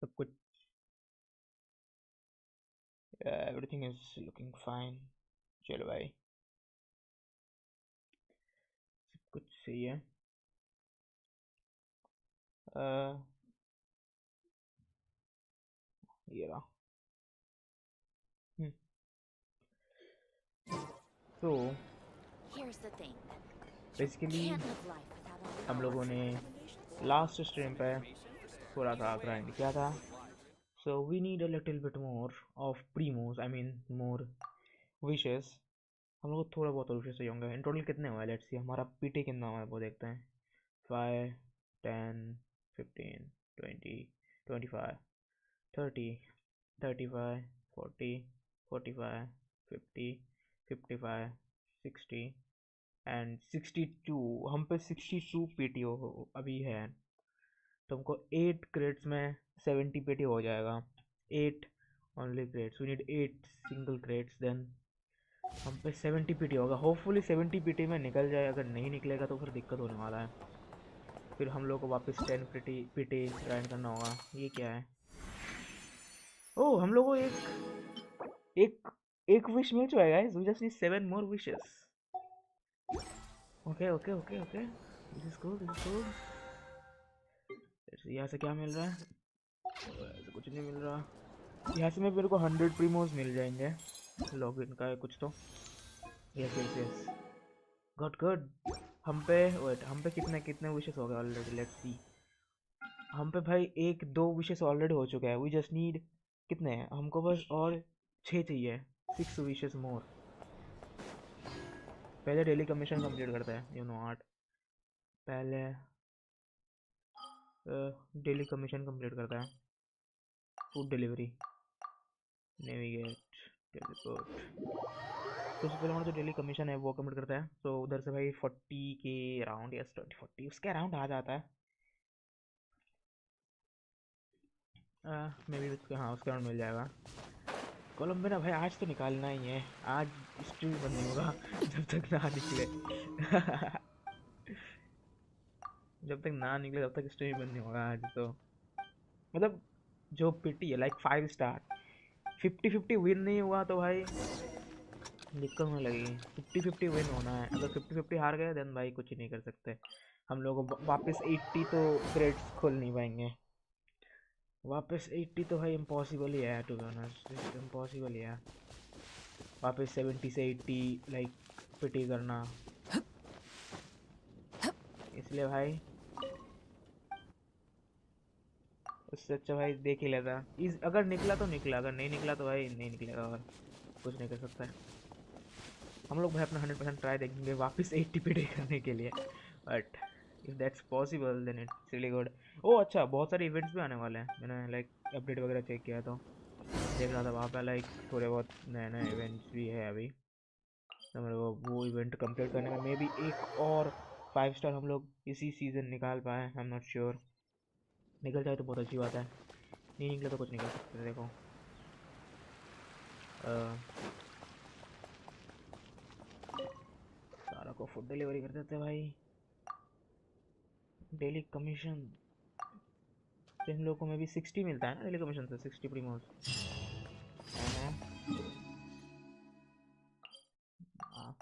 सब कुछ everything is looking fine. चलो भाई सब कुछ सही है। uh, ये रहा। तो बेसिकली हम लोगों ने लास्ट स्ट्रीम पे थोड़ा सा ग्राइंड किया था। So we need a little bit more of primos, I mean more wishes. हम लोग को थोड़ा बहुत विशेस चाहिए होंगे। इन टोटल कितने हुए लेट्स सी, हमारा पीटी कितना हुआ है वो देखते हैं। 5 10 15 20 25 30 35 40 45 50 55 60 एंड 62। हम पे 62 पीटीओ अभी है। तो हमको 8 क्रेड्स में 70 पीटी हो जाएगा। 8 only creds, we need 8 single creds, then हम पे 70 पीटी होगा। होपफुली 70 पीटी में निकल जाए। अगर नहीं निकलेगा तो फिर दिक्कत होने वाला है। फिर हम लोग को वापस 10 पीटी पीटी ग्राइंड करना होगा। ये क्या है? ओह हम लोग को एक एक विश मिल चुका है guys. We just need 7 more wishes. Okay okay okay okay, this is good, this is good. यहाँ से क्या मिल रहा है? ऐसे कुछ नहीं मिल रहा। यहाँ से मेरे को 100 प्रीमोस मिल जाएंगे। लॉगिन का है कुछ तो। Yes yes yes, good good. हम पे वेट, हम पे कितने कितने विशेस हो गए ऑलरेडी? Let's see. हम पे भाई एक दो विशेस ऑलरेडी हो चुके हैं। वी जस्ट नीड कितने हैं? हमको बस और 6 चाहिए। 6 विशेस मोर। पहले डेली कमीशन कंप्लीट करते हैं, यू नो 8 पहले डेली कमीशन कंप्लीट करता है। Food delivery, navigate, teleport. तो सबसे पहले हमारा जो डेली कमीशन है वो कंप्लीट करता है। तो उधर से भाई 40 के अराउंड, यस 20 40 उसके अराउंड आ जाता है। मे बी उसके, हाँ उसके अराउंड मिल जाएगा। कोलम्बिना भाई आज तो निकालना ही है। आज स्ट्रीम बंद नहीं होगा जब तक ना निकले जब तक ना निकले तब तक स्ट्रीम बंद नहीं होगा आज तो। मतलब जो पिटी है लाइक 5 स्टार 50-50 विन नहीं हुआ तो भाई दिक्कत होने लगेगी। 50-50 विन होना है। अगर 50-50 हार गए देन भाई कुछ ही नहीं कर सकते। हम लोग वापस 80 तो क्रेड्स खोल नहीं पाएंगे। वापस 80 तो भाई इम्पॉसिबल ही है, टू बी ऑनेस्ट इम्पॉसिबल ही है। वापस 70 से 80 लाइक पिटी करना। इसलिए भाई उससे अच्छा भाई देख ही लेता। इस अगर निकला तो निकला, अगर नहीं निकला तो भाई नहीं निकलेगा और कुछ नहीं कर सकता है। हम लोग भाई अपना 100% ट्राई देखेंगे वापस 80 पे डे करने के लिए। But if that's possible then it's really good. ओ अच्छा, बहुत सारे इवेंट्स भी आने वाले हैं। मैंने लाइक अपडेट वगैरह चेक किया तो देख रहा था वहाँ पे लाइक थोड़े बहुत नए नए इवेंट्स भी है अभी। तो मेरे को वो इवेंट कंप्लीट करने में मे बी एक और 5 स्टार हम लोग इसी सीज़न निकाल पाए। I am not sure. निकल जाए तो बहुत अच्छी बात है, नहीं निकले तो कुछ नहीं कर सकते। देखो सारा को फूड डिलीवरी कर देते भाई। डेली कमीशन से हम लोग को में भी 60 मिलता है ना डेली कमीशन से। 60 प्रीमोस।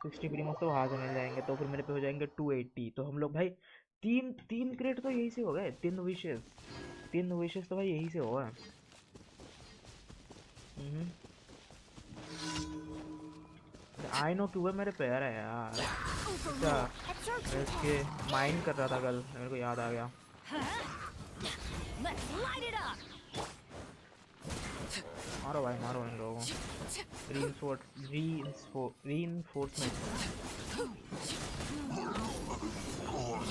60 प्रीमोस तो वहाँ से मिल जाएंगे तो फिर मेरे पे हो जाएंगे 280। तो हम लोग भाई तीन तीन क्रेट तो यही से हो गए। 3 विशेस तो भाई यही से होगा। आई नो क्यों है मेरे पैर है यार। अच्छा मैं इसके माइंड कर रहा था कल, मेरे को याद आ गया। मारो भाई मारो इन लोगों को। रीइंफोर्समेंट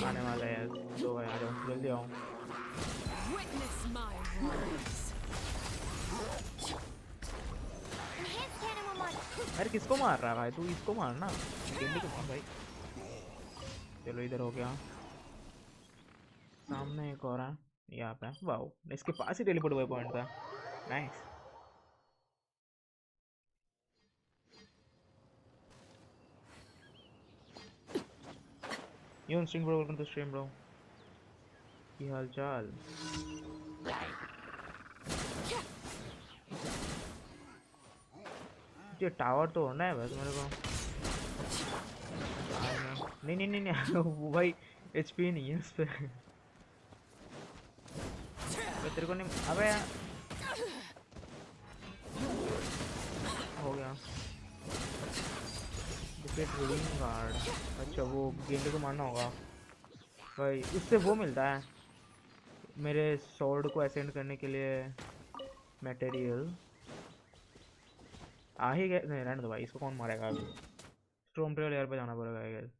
आने वाला है। तो भाई आ जाओ जल्दी आओ। अरे किसको मार रहा है भाई तू? इसको मारना, टिंडी को मार भाई। चलो इधर हो गया। सामने एक और है यहाँ पे। वाओ इसके पास ही टेलीपोर्ट हुआ पॉइंट था। नाइस। यून string bro, welcome to stream bro. की हाल चाल? ये टावर तोड़ना है बस मेरे को। नहीं नहीं नहीं नहीं वो भाई एचपी नहीं है उस पे। तेरे को नहीं, अबे यार हो गया। डिफीट रूलिंग गार्ड, अच्छा वो गेंडे को मारना होगा भाई। उससे वो मिलता है मेरे स्वॉर्ड को असेंड करने के लिए मटेरियल। आ ही गए, नहीं रहने दो भाई, इसको कौन मारेगा अभी। स्टॉर्म ट्रेल एयर पे जाना पड़ेगा आई गेस।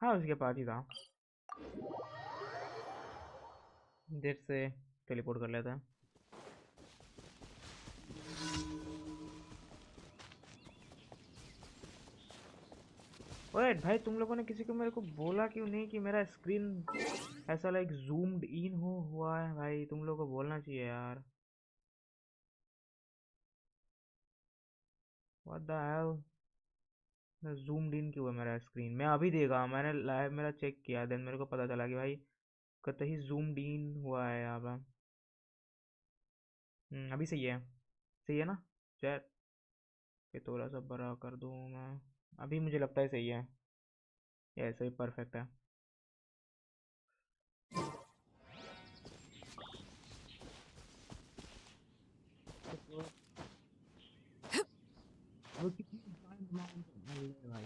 हाँ उसके पास ही था, देर से टेलीपोर्ट कर लेते हैं। ओए भाई तुम लोगों ने किसी को मेरे को बोला क्यों नहीं कि मेरा स्क्रीन ऐसा लाइक जूम्ड इन हुआ है। भाई तुम लोगों को बोलना चाहिए यार। व्हाट द हेल, जूम्ड इन क्यों है मेरा स्क्रीन। मैं अभी देखा, मैंने लाइव मेरा चेक किया, देन मेरे को पता चला कि भाई कतई जूम्ड इन हुआ है यहाँ पे। अभी सही है, सही है ना चैट। ये थोड़ा सा बड़ा कर दूँ मैं, अभी मुझे लगता है सही है, ये ऐसे ही परफेक्ट है। वो कितनी भाई।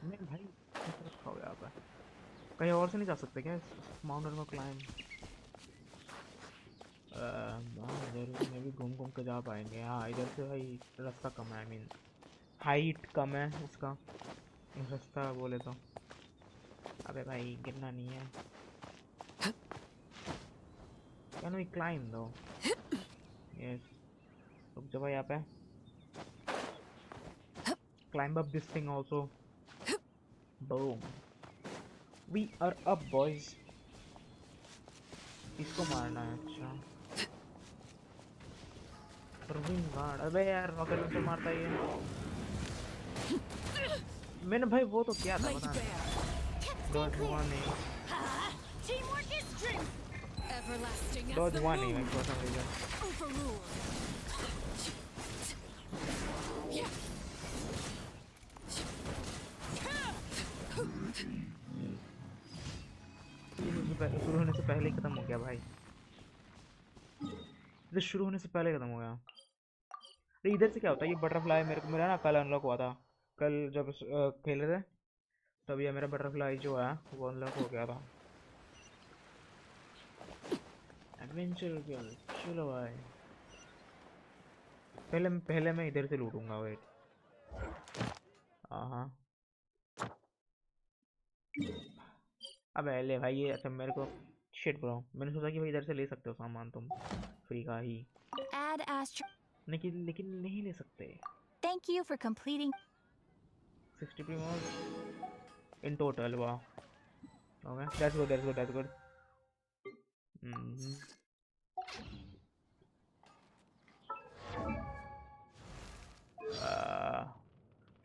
नहीं भाई रखा हो यहाँ पे, कहीं और से नहीं जा सकते क्या इस माउंटेन को क्लाइंब। इधर में भी घूम घूम के जा पाएंगे। हाँ इधर से भाई रास्ता कम है, आई मीन हाइट कम है इसका, रास्ता बोले तो। अबे भाई गिरना नहीं है। Can we climb though, yes. रुक जा भाई यहाँ पे, climb up this thing also, boom we are up boys. इसको मारना है, अच्छा रिंग गार्ड। अबे यार रॉकेट लॉन्चर मारता है ये। मैंने भाई वो तो किया था पता नहीं, डॉज हुआ नहीं, डॉज हुआ नहीं भाई फॉर सम रीजन। शुरू होने से पहले ही खत्म हो गया भाई, ये शुरू होने से पहले खत्म हो गया। तो इधर से क्या होता है, ये बटरफ्लाई मेरे को, मेरा ना कल अनलॉक हुआ था, कल जब खेल रहे थे तब ये मेरा बटरफ्लाई जो है वो अनलॉक हो गया था। एडवेंचर गर्ल, चलो भाई पहले मैं इधर से लूटूंगा, वेट। हाँ अब ले भाई ये, अच्छा मेरे को शिट ब्रो, मैंने सोचा कि भाई इधर से ले सकते हो सामान तुम फ्री का ही, लेकिन नहीं ले सकते। Thank you for completing 60 primos in total, वाह okay that's good that's good that's good.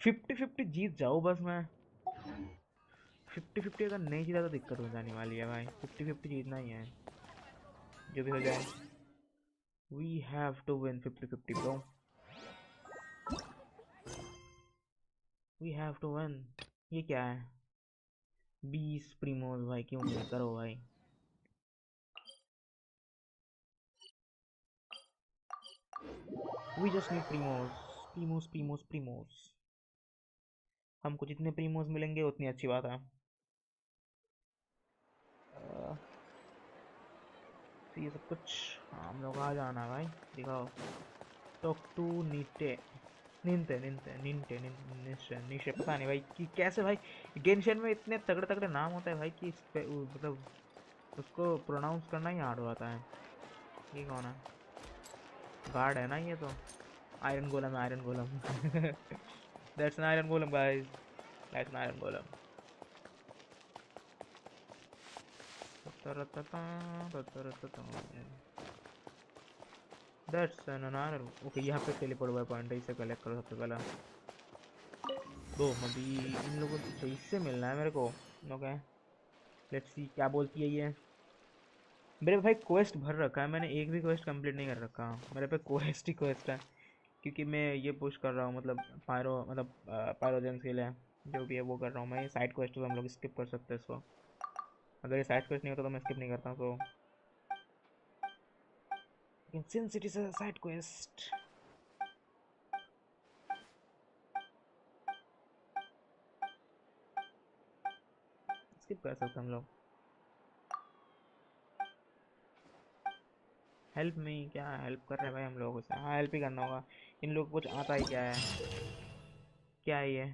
50-50 जीत जाओ बस मैं, 50-50 अगर नहीं जीता तो दिक्कत हो जाने वाली है भाई। 50-50 जीतना ही है जो भी हो जाए, we have to win 50-50 bro, we have to win. ये क्या है 20 प्रीमोस भाई, क्यों नहीं करो भाई। वी जस्ट नीड प्रीमोस प्रीमोस प्रीमोस प्रीमोस, हमको जितने प्रीमोस मिलेंगे उतनी अच्छी बात है। तो ये सब कुछ हम लोग आ जाना भाई, दिखाओ। टॉक टू नीटे निंते निंते निंटे निंटे निशे, पता नहीं भाई कि कैसे भाई गेंशन में इतने तगड़े तगड़े नाम होते हैं भाई कि इस पे मतलब उसको प्रोनाउंस करना ही हार्ड होता है। ये कौन है, गार्ड है ना ये तो, आयरन गोलम है, iron गोलम that's an iron गोलम guys, that's an iron गोलम। That's an iron, okay यहाँ पे टेलीपोर्ट हुआ पॉइंट है, इसे कलेक्ट करो सबसे पहला। दो अभी इन लोगों से इससे मिलना है मेरे को, ओके लेट्स सी क्या बोलती है ये। मेरे भाई क्वेस्ट भर रखा है, मैंने एक भी क्वेस्ट कंप्लीट नहीं कर रखा। मेरे पे क्वेस्ट ही क्वेस्ट है, क्योंकि मैं ये पुश कर रहा हूँ, मतलब पायरोजेंस के लिए जो भी है वो कर रहा हूँ मैं। साइड क्वेस्ट तो हम लोग स्किप कर सकते हैं इसको, अगर ये साइड क्वेस्ट नहीं होता तो मैं स्किप नहीं करता। सो लेकिन since it is a side quest skip कर सकते हैं हम लोग। हेल्प में क्या हेल्प कर रहे हैं भाई हम लोगों से? हाँ हेल्प ही करना होगा, इन लोगों को कुछ आता ही क्या है? क्या है ये?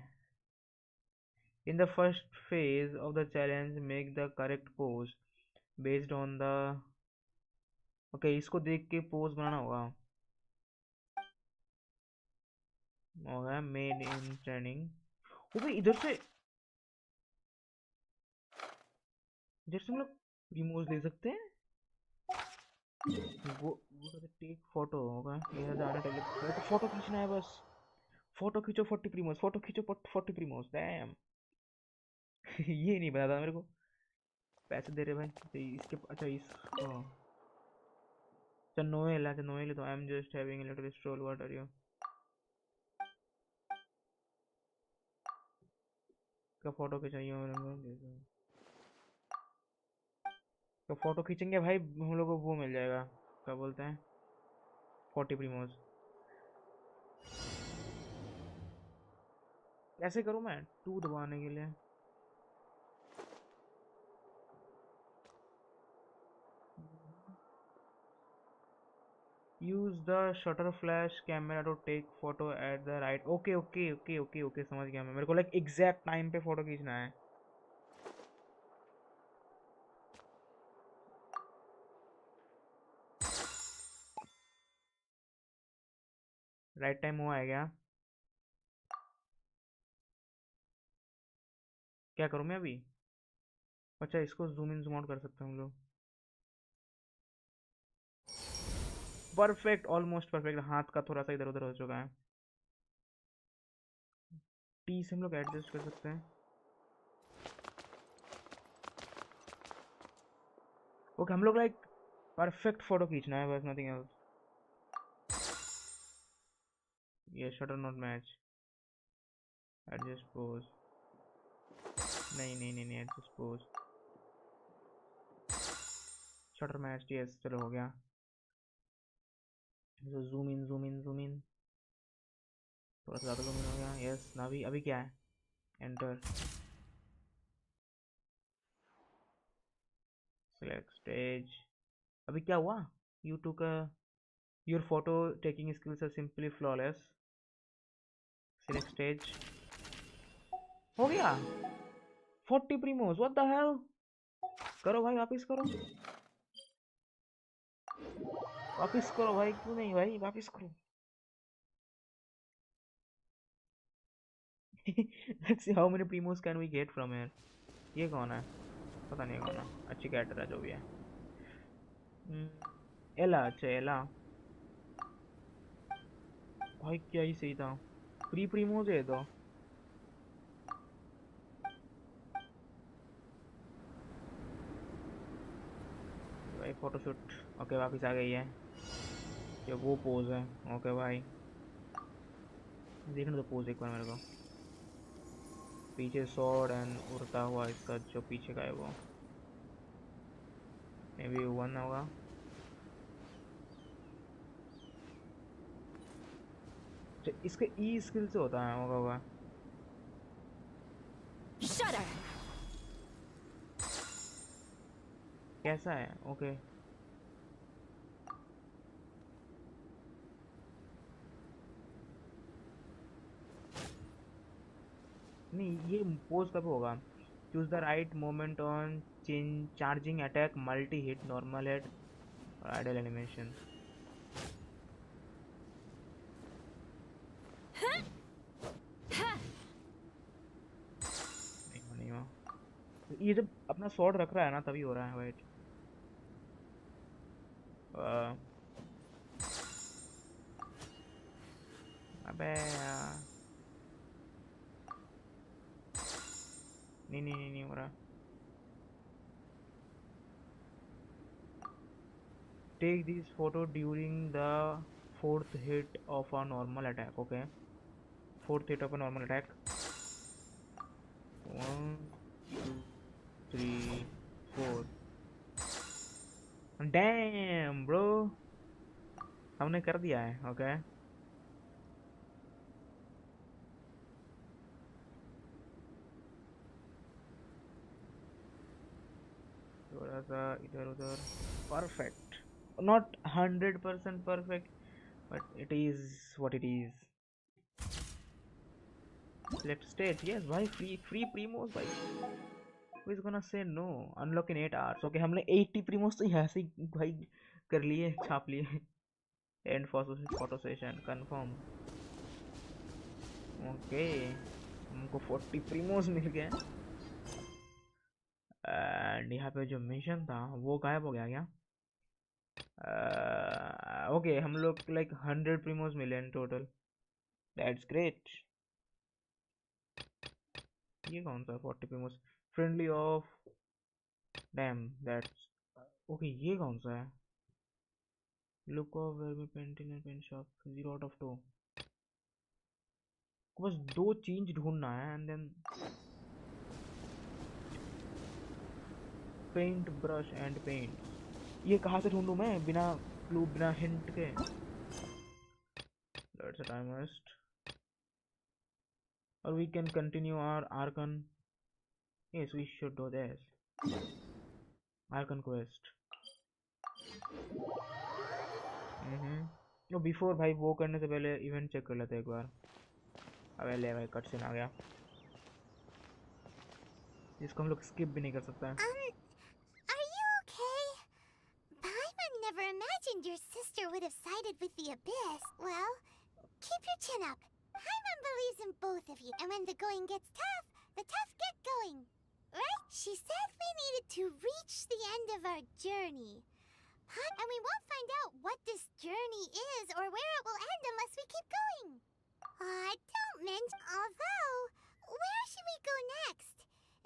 In the first phase of the challenge make the correct pose based on the. Okay, इसको देख के पोज बनाना होगा। होगा मेड इन ट्रेनिंग। ओ भाई इधर से हम लोग रिमूव ले सकते हैं। वो टेक फोटो होगा, ये जाना टेलीपोर्ट को फोटो खींचना है बस। फोटो खींचो 40 प्रीमोस, फोटो खींचो 40 प्रीमोस, डैम। ये नहीं पता था मेरे को। पैसे दे रहे भाई तो इसके, अच्छा इसको। अच्छा नोएल, अच्छा नोएल तो I am just having a little stroll, what are you? का फोटो खिंचाइए, तो फोटो खींचेंगे भाई हम लोग को वो मिल जाएगा, क्या बोलते हैं, 40 प्रीमोस। कैसे करूँ मैं टू दबाने के लिए? Use the shutter flash camera to take photo at the right. Okay okay okay okay okay, समझ गया मैं। मेरे को लाइक एग्जैक्ट टाइम पे फोटो खींचना है। राइट टाइम हुआ है क्या? क्या करूँ मैं अभी? अच्छा इसको जूम इन जूम आउट कर सकते हैं हम लोग। Perfect, almost perfect. हाथ का थोड़ा सा इधर उधर हो चुका है। टी से हम लोग एडजस्ट कर सकते हैं। ओके हम लोग लाइक परफेक्ट फोटो खींचना है बस, नथिंग एल्स। ये shutter not match, adjust pose. नहीं नहीं नहीं नहीं, adjust pose, shutter match, yes चलो हो गया। Zoom in zoom in zoom in, थोड़ा सा ज़्यादा जूम इन हो गया। यस अभी अभी क्या है? Enter, select stage. अभी क्या हुआ? यू टू का your photo taking skills are simply flawless. Select stage, हो गया 40 प्रीमोस, व्हाट द हेल। करो भाई वापिस करो, वापिस करो भाई, क्यों नहीं भाई वापिस करो। Let's see how many primos can we get from here. ये कौन है? पता नहीं कौन है, अच्छी कैरेक्टर है जो भी है। एला, अच्छा एला। भाई क्या ही सही था, फ्री प्रीमोस है तो। भाई फोटोशूट, ओके वापिस आ गई है। ये वो पोज है, ओके भाई देखने दो पोज एक बार मेरे को। पीछे स्वॉर्ड एंड उड़ता हुआ इसका जो पीछे का है वो मे बी वन होगा। अच्छा इसके ई स्किल से होता है, होगा। Shudder! कैसा है? ओके नहीं, ये पोज कब होगा? Choose the right moment on change charging attack multi hit normal hit और आइडल एनिमेशन। नहीं हो, ये जब अपना स्वॉर्ड रख रहा है ना तभी हो रहा है। वेट, अबे यार, नहीं नहीं नहीं नहीं हो रहा। take this photo during the fourth hit of a normal attack. Okay, fourth hit of a normal attack. 1 2 3 4. Damn bro, हमने कर दिया है. ओके थोड़ा सा इधर उधर. Perfect, not 100% perfect, but it is what it is. Select stage. Yes भाई, free primos भाई. Who is gonna say no? Unlock in 8 hours. Okay, हमने 80 primos तो यहाँ से भाई कर लिए, छाप लिए. End photo session confirm. Okay, हमको 40 primos मिल गए. एंड यहाँ पे जो मिशन था वो गायब हो गया क्या? ओके, हम लोग लाइक 100 प्रीमोस मिले इन टोटल. That's great. ये कौन सा 40 primos? Friendly off. Damn, that's okay. ये कौन सा है? Look of where me painting and paint shop 0 out of 2. बस 2 चेंज ढूंढना है and then paint brush and paint. ये कहाँ से ढूंढूं मैं बिना क्लू, बिना हिंट के? That's a time waste. Or we can continue our Archon. Yes, we should do this. Archon quest. तो बिफोर भाई वो करने से पहले इवेंट चेक कर लेते हैं एक बार. अबे ले भाई, कट सीन आ गया जिसको हम लोग स्किप भी नहीं कर सकते हैं. Are you okay? Paimon never imagined your sister would have sided with the Abyss. Well, keep your chin up. Paimon believes in both of you, and when the going gets tough, the tough get going. Right? She said we needed to reach the end of our journey. And we won't find out what this journey is or where it will end unless we keep going. Don't mention. Although, where should we go next?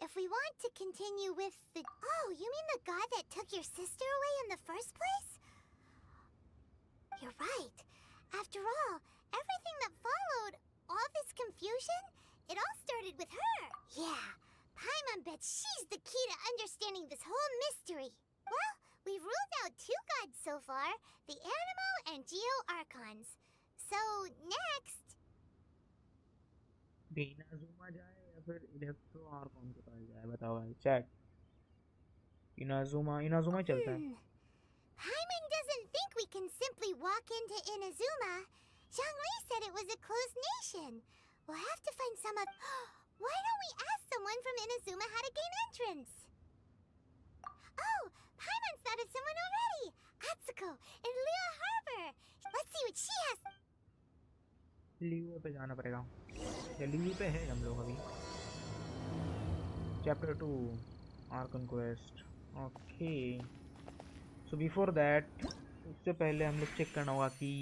If we want to continue with the... Oh, you mean the god that took your sister away in the first place? You're right. After all, everything that followed, all this confusion, it all started with her. Yeah, Paimon bets she's the key to understanding this whole mystery. Well, we've ruled out 2 gods so far, the Animo and Geo Archons. So, next... Inazuma जाए या फिर electro Arcon के पास जाए? बताओ भाई chat. Inazuma चलता है. Paimon doesn't think we can simply walk into Inazuma. Zhongli said it was a closed nation. We'll have to find some of... Why don't we ask someone from Inazuma how to gain entrance? Oh, Paimon's thought of someone already. Atsuko in Liyue Harbor. Let's see what she has. Leave पे जाना पड़ेगा. या leave पे है हम लोग अभी. Chapter 2 Arkan quest. Okay, so before that, उससे पहले हम लोग चेक करना होगा कि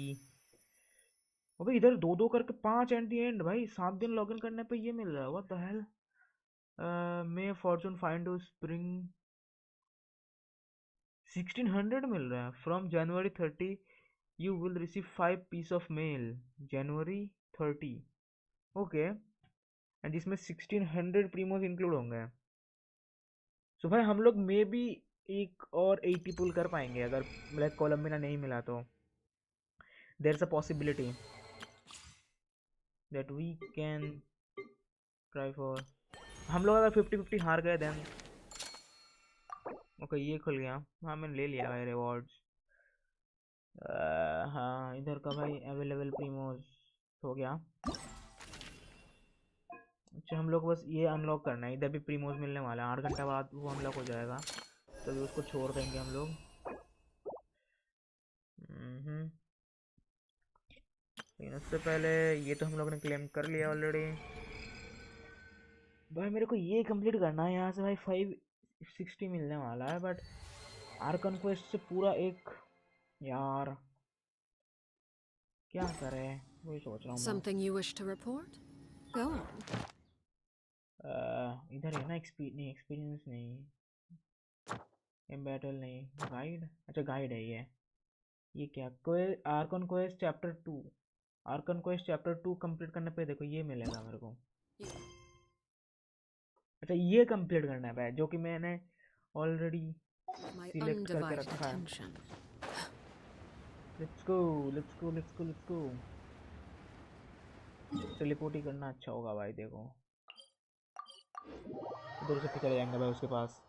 अबे इधर 2-2 करके 5 एट द एंड भाई. 7 दिन लॉगिन करने पे ये मिल रहा है. What the hell. May fortune find to spring 1600 मिल रहा है. From January 30 you will receive 5 piece of mail. January 30. Okay, and जिसमें 1600 प्रीमोस इंक्लूड होंगे. सो भाई हम लोग मे बी एक और 80 पुल कर पाएंगे अगर लाइक कोलम्बिना नहीं मिला तो. There is a possibility that we can try for. हम लोग अगर 50-50 हार गए देन ओके. ये खुल गया. हाँ, मैंने ले लिया भाई रिवॉर्ड्स. हाँ, इधर का भाई अवेलेबल प्रीमोस हो गया. अच्छा, हम लोग बस ये अनलॉक करना है. इधर भी प्रीमोस मिलने वाला है. 8 घंटा बाद वो अनलॉक हो जाएगा, तभी उसको छोड़ देंगे हम लोग. लेकिन उससे पहले ये तो हम लोग ने क्लेम कर लिया ऑलरेडी. भाई मेरे को ये कंप्लीट करना है यहाँ से भाई. 560 मिलने वाला है, बट आर्कन क्वेस्ट से पूरा एक यार क्या करें वही सोच रहा हूँ. Something you wish to report? Go on. इधर है ना एक्सपीरियंस नहीं, बैटल नहीं, गाइड. अच्छा गाइड है ये. ये क्या Arkan quest chapter 2। Arkan quest chapter 2 complete करने पे देखो ये मिलेगा मेरे को। अच्छा ये कंप्लीट करना है भाई, जो कि मैंने ऑलरेडी My सिलेक्ट करके undivided रखा है। attention. Let's go let's go let's go let's go. Teleport ही करना अच्छा होगा भाई। देखो उधर से फिर चले जाएंगे भाई उसके पास।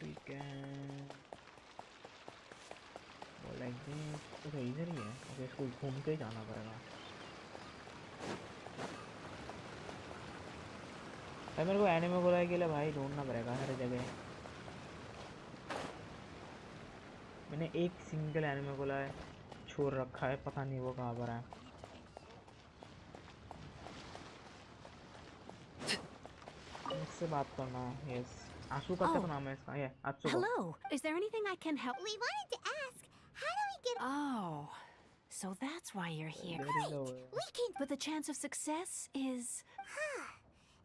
ठीक है लाइक दिस। ओके इधर ही है। ओके इसको घूम के ही जाना पड़ेगा भाई। मेरे को एनिमे को के लिए भाई ढूंढना पड़ेगा हर जगह। मैंने एक सिंगल एनिमे को छोड़ रखा है, पता नहीं वो कहाँ पर है। इससे बात करना। यस आंसू का क्या नाम है इसका? ये आंसू। Hello. Is there anything I can help? We wanted to ask, how do we get... Oh, so that's why you're here. We can... But the chance of success is...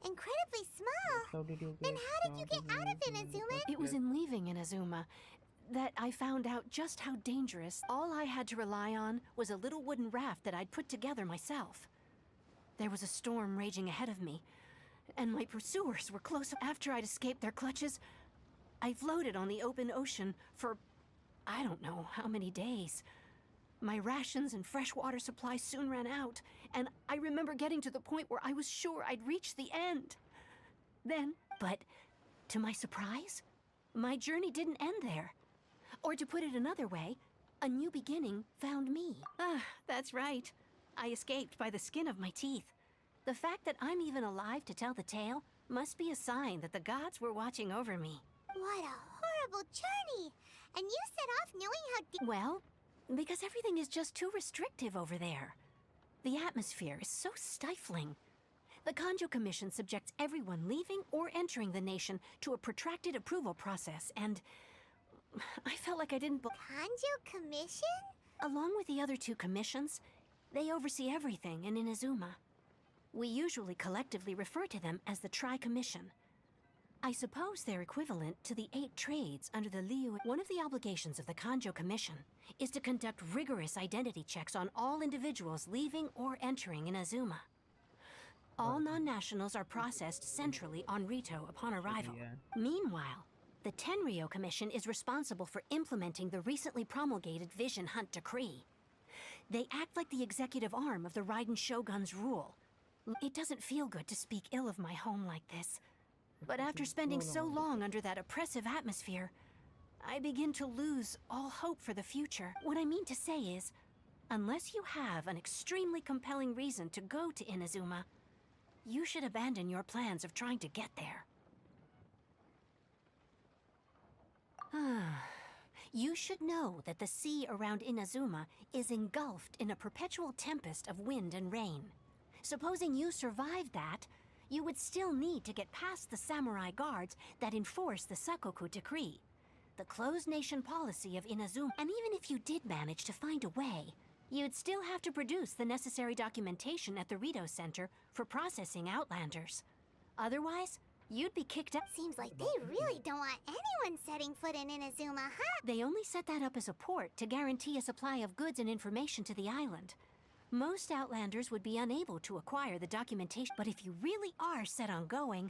Incredibly small. How did you Then how did you get out of Inazuma? It was in leaving Inazuma that I found out just how dangerous. All I had to rely on was a little wooden raft that I'd put together myself. There was a storm raging ahead of me, and my pursuers were close. After I'd escaped their clutches, I floated on the open ocean for I don't know how many days. My rations and fresh water supply soon ran out, and I remember getting to the point where I was sure I'd reached the end. Then, but to my surprise, my journey didn't end there. Or to put it another way, a new beginning found me. Ah, that's right. I escaped by the skin of my teeth. The fact that I'm even alive to tell the tale must be a sign that the gods were watching over me. What a horrible journey! And you set off knowing how deep... Well, because everything is just too restrictive over there. The atmosphere is so stifling. The Kanjo Commission subjects everyone leaving or entering the nation to a protracted approval process, and I felt like I didn't... Kanjo Commission? Along with the other two commissions, they oversee everything in Inazuma. We usually collectively refer to them as the Tri-Commission. I suppose they're equivalent to the 8 trades under the Liu. One of the obligations of the Kanjo Commission is to conduct rigorous identity checks on all individuals leaving or entering Inazuma. All non-nationals are processed centrally on Rito upon arrival. Meanwhile, the Tenryo Commission is responsible for implementing the recently promulgated Vision Hunt Decree. They act like the executive arm of the Raiden Shogun's rule. It doesn't feel good to speak ill of my home like this. But after spending so long under that oppressive atmosphere, I begin to lose all hope for the future. What I mean to say is, unless you have an extremely compelling reason to go to Inazuma, you should abandon your plans of trying to get there. You should know that the sea around Inazuma is engulfed in a perpetual tempest of wind and rain. Supposing you survived that, you would still need to get past the samurai guards that enforce the Sakoku Decree, the closed nation policy of Inazuma. And even if you did manage to find a way, you'd still have to produce the necessary documentation at the Rito Center for processing Outlanders. Otherwise, you'd be kicked out. Seems like they really don't want anyone setting foot in Inazuma, huh? They only set that up as a port to guarantee a supply of goods and information to the island. Most Outlanders would be unable to acquire the documentation, but if you really are set on going,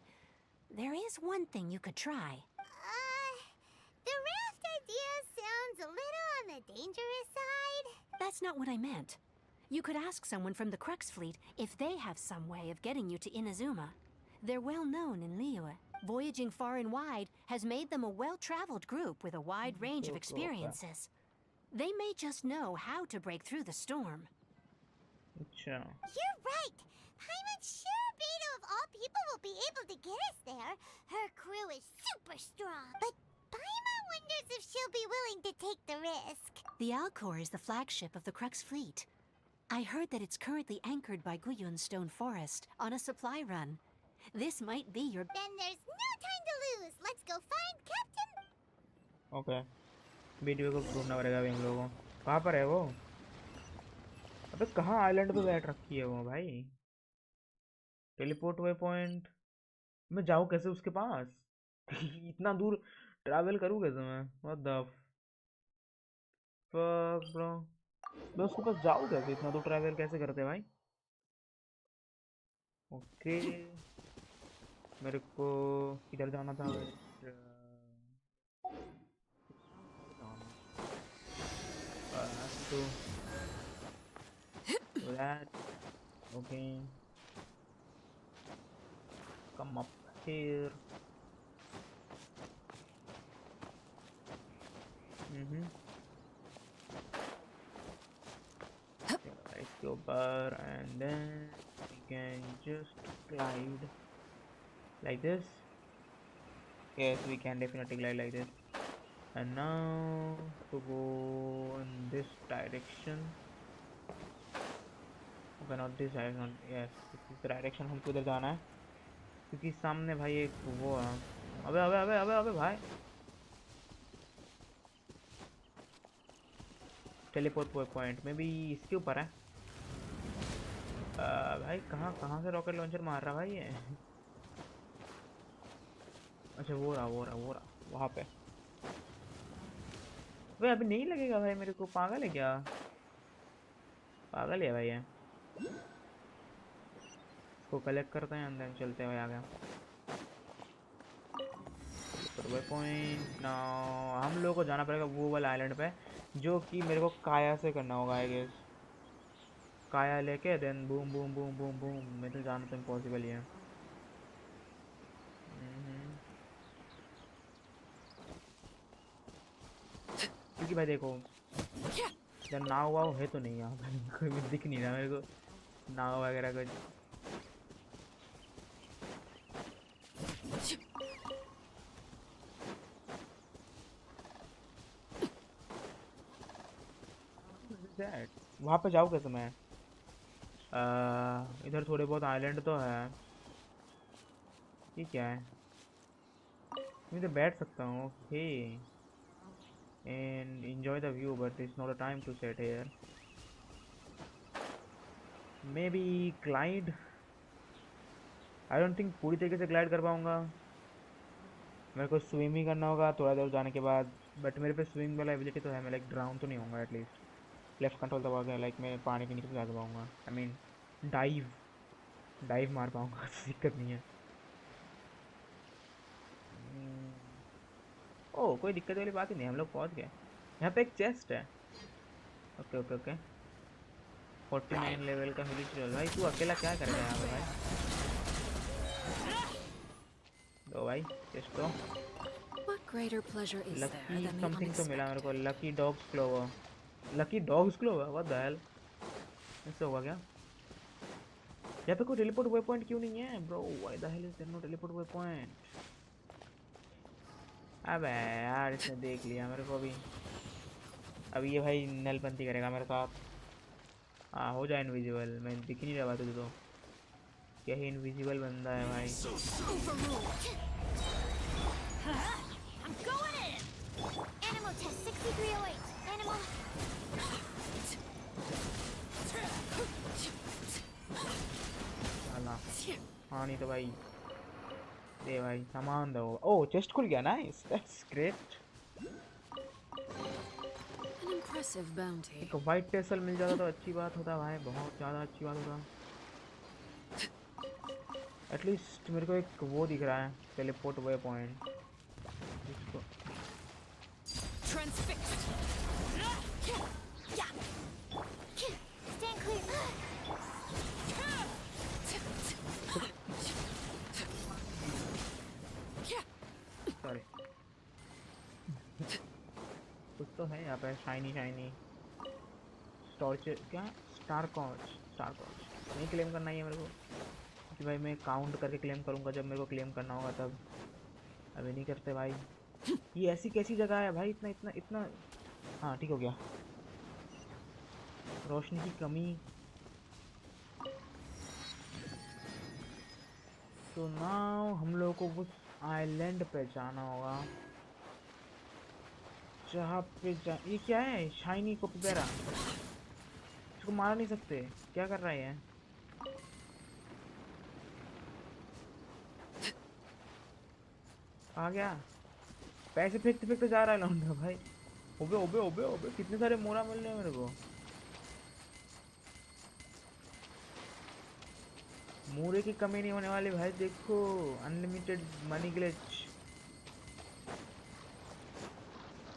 there is one thing you could try. The raft idea sounds a little on the dangerous side. That's not what I meant. You could ask someone from the Crux Fleet if they have some way of getting you to Inazuma. They're well known in Liyue. Voyaging far and wide has made them a well-traveled group with a wide range of experiences. They may just know how to break through the storm. You're right. Paimon's sure Beto of all people will be able to get us there. Her crew is super strong. But Paimon wonders if she'll be willing to take the risk. The Alcor is the flagship of the Crux Fleet. I heard that it's currently anchored by Guyun Stone Forest on a supply run. This might be your... Then there's no time to lose. Let's go find Captain... Okay. Video को ढूंढना पड़ेगा अभी हम लोगों को। कहाँ पर है वो? अबे कहाँ आइलैंड पे बैठ रखी है वो भाई? टेलीपोर्ट वे पॉइंट मैं जाऊँ कैसे उसके पास? इतना दूर ट्रैवल करूँ कैसे मैं? What the fuck bro? मैं उसके पास जाऊँ कैसे? इतना दूर ट्रैवल कैसे करते भाई? ओके, मेरे को किधर जाना था? तो that okay, come up here. Mm-hmm. Let's go bar and then we can just glide like this. Yes, we can definitely glide like this. And now to go in this direction. Okay, not this direction. Yes, this is the direction हमको इधर जाना है क्योंकि सामने भाई एक वो है. अबे अबे अबे अबे अबे भाई. टेलीपोर्ट पॉइंट में भी इसके ऊपर है. भाई कहाँ कहाँ से रॉकेट लॉन्चर मार रहा भाई ये? अच्छा वो रहा वो रहा वो रहा वहाँ पे. भाई अभी नहीं लगेगा भाई मेरे को. पागल है क्या? पागल है भाई ये. इसको कलेक्ट करते हैं अंदर चलते हुए आगे. पॉइंट ना हम लोगों को जाना पड़ेगा वो वाला आइलैंड पे जो कि मेरे को काया से करना होगा आई गेस. काया लेके then boom boom boom boom boom. मेरे तो जाना तो इम्पॉसिबल ही है. क्योंकि भाई देखो जब नाव वाव है तो नहीं यहाँ पर. कोई भी दिख नहीं रहा मेरे को नाव वगैरह कुछ. वहाँ पे जाऊँ कैसे मैं? इधर थोड़े बहुत आइलैंड तो है. ये क्या है? मैं तो बैठ सकता हूँ. Okay and enjoy the view but it's not a time to sit here. Maybe glide. I don't think पूरी तरीके से ग्लाइड कर पाऊँगा. मेरे को स्विम ही करना होगा थोड़ा देर जाने के बाद. बट मेरे पे स्विम वाला एबिलिटी तो है. मैं लाइक ड्राउन तो नहीं होऊंगा एटलीस्ट. लेफ्ट कंट्रोल दबा के लाइक मैं पानी के नीचे जा पाऊँगा. आई मीन डाइव डाइव मार पाऊँगा. दिक्कत नहीं है. ओह कोई दिक्कत वाली बात ही नहीं. हम लोग पहुँच गए. यहाँ पे एक चेस्ट है. Okay okay okay. 49 लेवल का हिलिट्रल. भाई तू अकेला क्या करेगा यहाँ पे भाई? दो भाई चेस्ट तो. लकी समथिंग तो मिला मेरे को. Lucky dogs clover. Lucky dogs clover what the hello? ऐसा होगा क्या? यहाँ पे कोई टेलीपोर्ट वे पॉइंट क्यों नहीं है bro? Why the hell is there no teleport waypoint? अबे यार इसने देख लिया मेरे को अभी. अभी ये भाई नलबंदी करेगा मेरे साथ. हाँ हो जाए इनविजिबल. मैं दिख नहीं रहा तुझे तो. यही इनविजिबल बंदा है भाई. हाँ नहीं तो भाई दे भाई सामान दो. ओह चेस्ट खुल गया. Nice that's great. एक वाइट टेसल मिल जाता तो अच्छी बात होता भाई. बहुत ज़्यादा अच्छी बात होता. एटलीस्ट मेरे को एक वो दिख रहा है टेलीपोर्ट वे पॉइंट. इसको सॉरी कुछ तो है यहाँ पे. शाइनी शाइनी टॉर्च क्या? स्टार कॉच. स्टार कॉच नहीं क्लेम करना ही है मेरे को कि भाई मैं काउंट करके क्लेम करूँगा जब मेरे को क्लेम करना होगा तब. अभी नहीं करते भाई. ये ऐसी कैसी जगह है भाई? इतना इतना इतना. हाँ ठीक हो गया. रोशनी की कमी. तो नाउ हम लोगों को उस आइलैंड पे जाना होगा जहाँ पे ये क्या है? शाइनी कोपीबेरा. इसको मार नहीं सकते. क्या कर रहा है? आ गया। पैसे फेंकते फेंकते जा रहा है लौंडा भाई। ओबे ओबे ओबे ओबे कितने सारे मोरा मिल रहे हैं मेरे को। मोरे की कमी नहीं होने वाली भाई, देखो अनलिमिटेड मनी ग्लिच।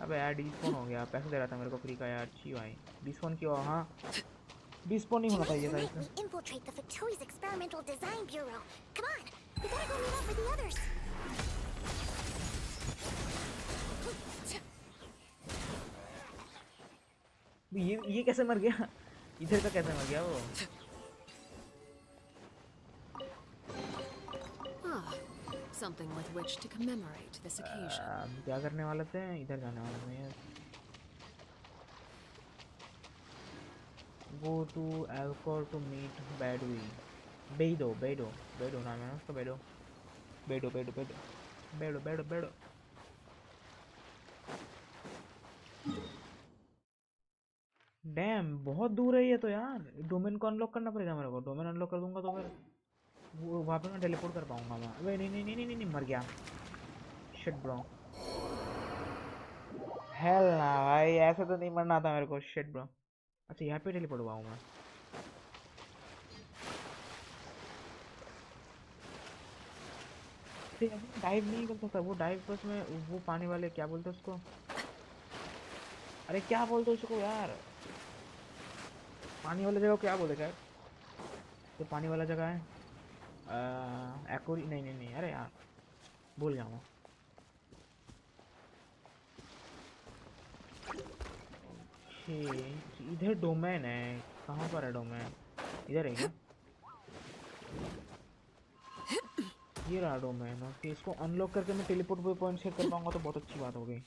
अबे यार डिस्पॉन हो गया, पैसे दे रहा था मेरे को फ्री का यार, छी भाई। डिस्पॉन क्यों? हाँ डिस्पॉन नहीं होना Tonight's चाहिए the था night इसे। we infiltrate the Fatui's Experimental Design Bureau. Come on, we better go meet up with the others. ये कैसे मर गया? इधर का कैसे मर गया वो? Ah, something with which to commemorate this occasion. क्या करने वाले थे? इधर जाने वाले थे यार। Go to Alcor to meet Badui. बेडो नाम है उसका, बेडो बेडो बेडो बेडो बेडो बेडो बेडो। डैम बहुत दूर है ये तो यार। डोमेन को अनलॉक करना पड़ेगा मेरे को। डोमेन अनलॉक कर दूंगा तो फिर वो वहाँ पे मैं टेलीपोर्ट कर पाऊंगा मैं। अबे नहीं नहीं नहीं नहीं नहीं, मर गया। Shit bro. हेल ना भाई, ऐसे तो नहीं मरना था मेरे को। Shit bro. अच्छा यहाँ पे टेलीपोर्ट हुआ हूँ मैं। डाइव नहीं कर सकता वो। डाइव बस में वो पानी वाले क्या बोलते हैं उसको? अरे क्या बोलते हैं उसको यार? पानी वाले जगह को क्या बोलते हैं? तो पानी वाला जगह है एक्वरी, नहीं नहीं नहीं, अरे यार भूल गया मैं। इधर डोमेन है। कहाँ पर है डोमेन? इधर है क्या? ये रहा डोमेन। ओके इसको अनलॉक करके मैं टेलीपोर्ट वे पॉइंट सेट कर पाऊंगा तो बहुत अच्छी बात हो गई।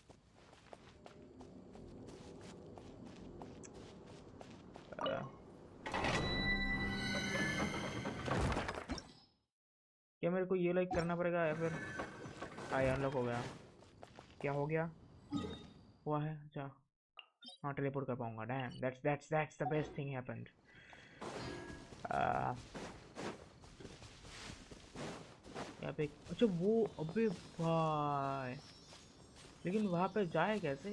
क्या मेरे को ये लाइक करना पड़ेगा या फिर? हाँ अनलॉक हो गया। क्या हो गया? हुआ है अच्छा। हाँ टेलीपोर्ट कर पाऊंगा। Dam that's the best thing happened. यहाँ पे अच्छा वो, अबे भाई लेकिन वहां पे जाए कैसे?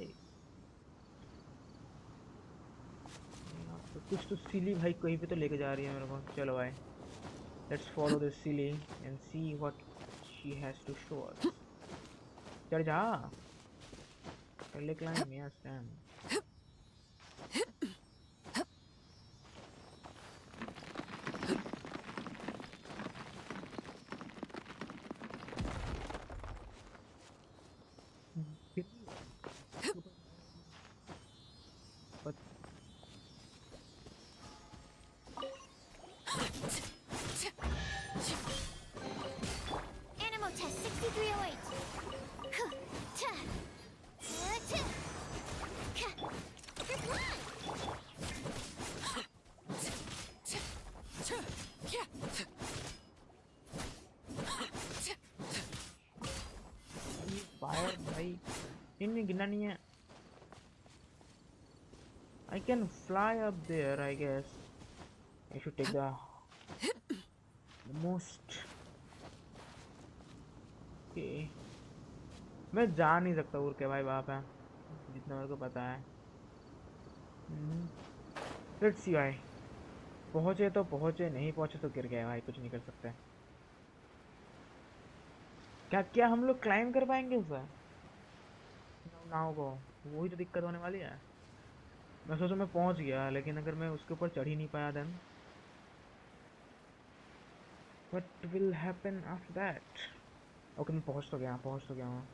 यहाँ पे कुछ तो सिली भाई कहीं पे तो लेके जा रही है मेरे को। चलो भाई let's follow this silly and see what she has to show us. चढ़ जा। पहले climb yes damn. Animal test 6308. Good luck. Fire भाई इनमें गिना नहीं है। I can fly up there I guess. I should take the most. Okay. मैं जा नहीं सकता उड़ के भाई वहाँ पे, जितना मेरे को पता है। लेट्स सी भाई। पहुँचे तो पहुँचे, नहीं पहुँचे तो गिर गए भाई, कुछ नहीं कर सकते। क्या क्या हम लोग क्लाइम कर पाएंगे उसे नाव को? वही तो दिक्कत होने वाली है। मैं सोचा मैं पहुँच गया, लेकिन अगर मैं उसके ऊपर चढ़ ही नहीं पाया then what will happen after that? Okay मैं पहुँच तो गया हूँ।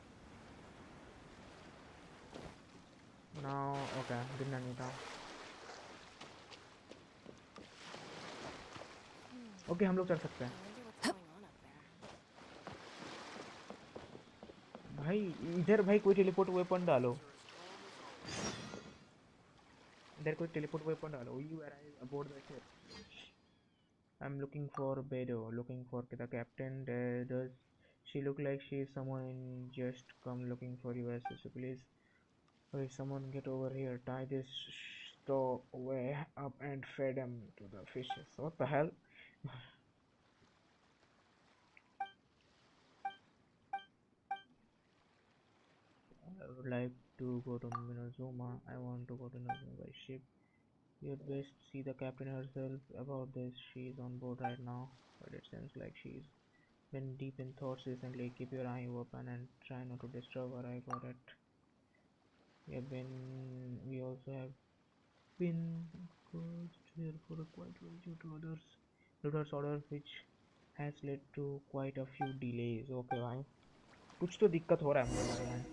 नाउ ओके गिरना नहीं था। ओके हम लोग चल सकते हैं भाई। इधर भाई कोई टेलीपोर्ट वेपन डालो। इधर कोई टेलीपोर्ट वेपन डालो। You arrive aboard the ship. I'm looking for Bedo. Looking for the captain. Does she look like she is someone in just come looking for you? So please, hey, someone get over here. Tie this stowaway up and feed him to the fishes. What the hell? would like to go to Minozuma. I want to go to Minozuma by ship. You'd best see the captain herself about this. She's on board right now, but it seems like she's been deep in thoughts recently. Keep your eye open and try not to disturb her. I got it. We also have been cursed here for a quite while due to others order, which has led to quite a few delays. Okay भाई, कुछ तो दिक्कत हो रहा है मुझे लग रहा है।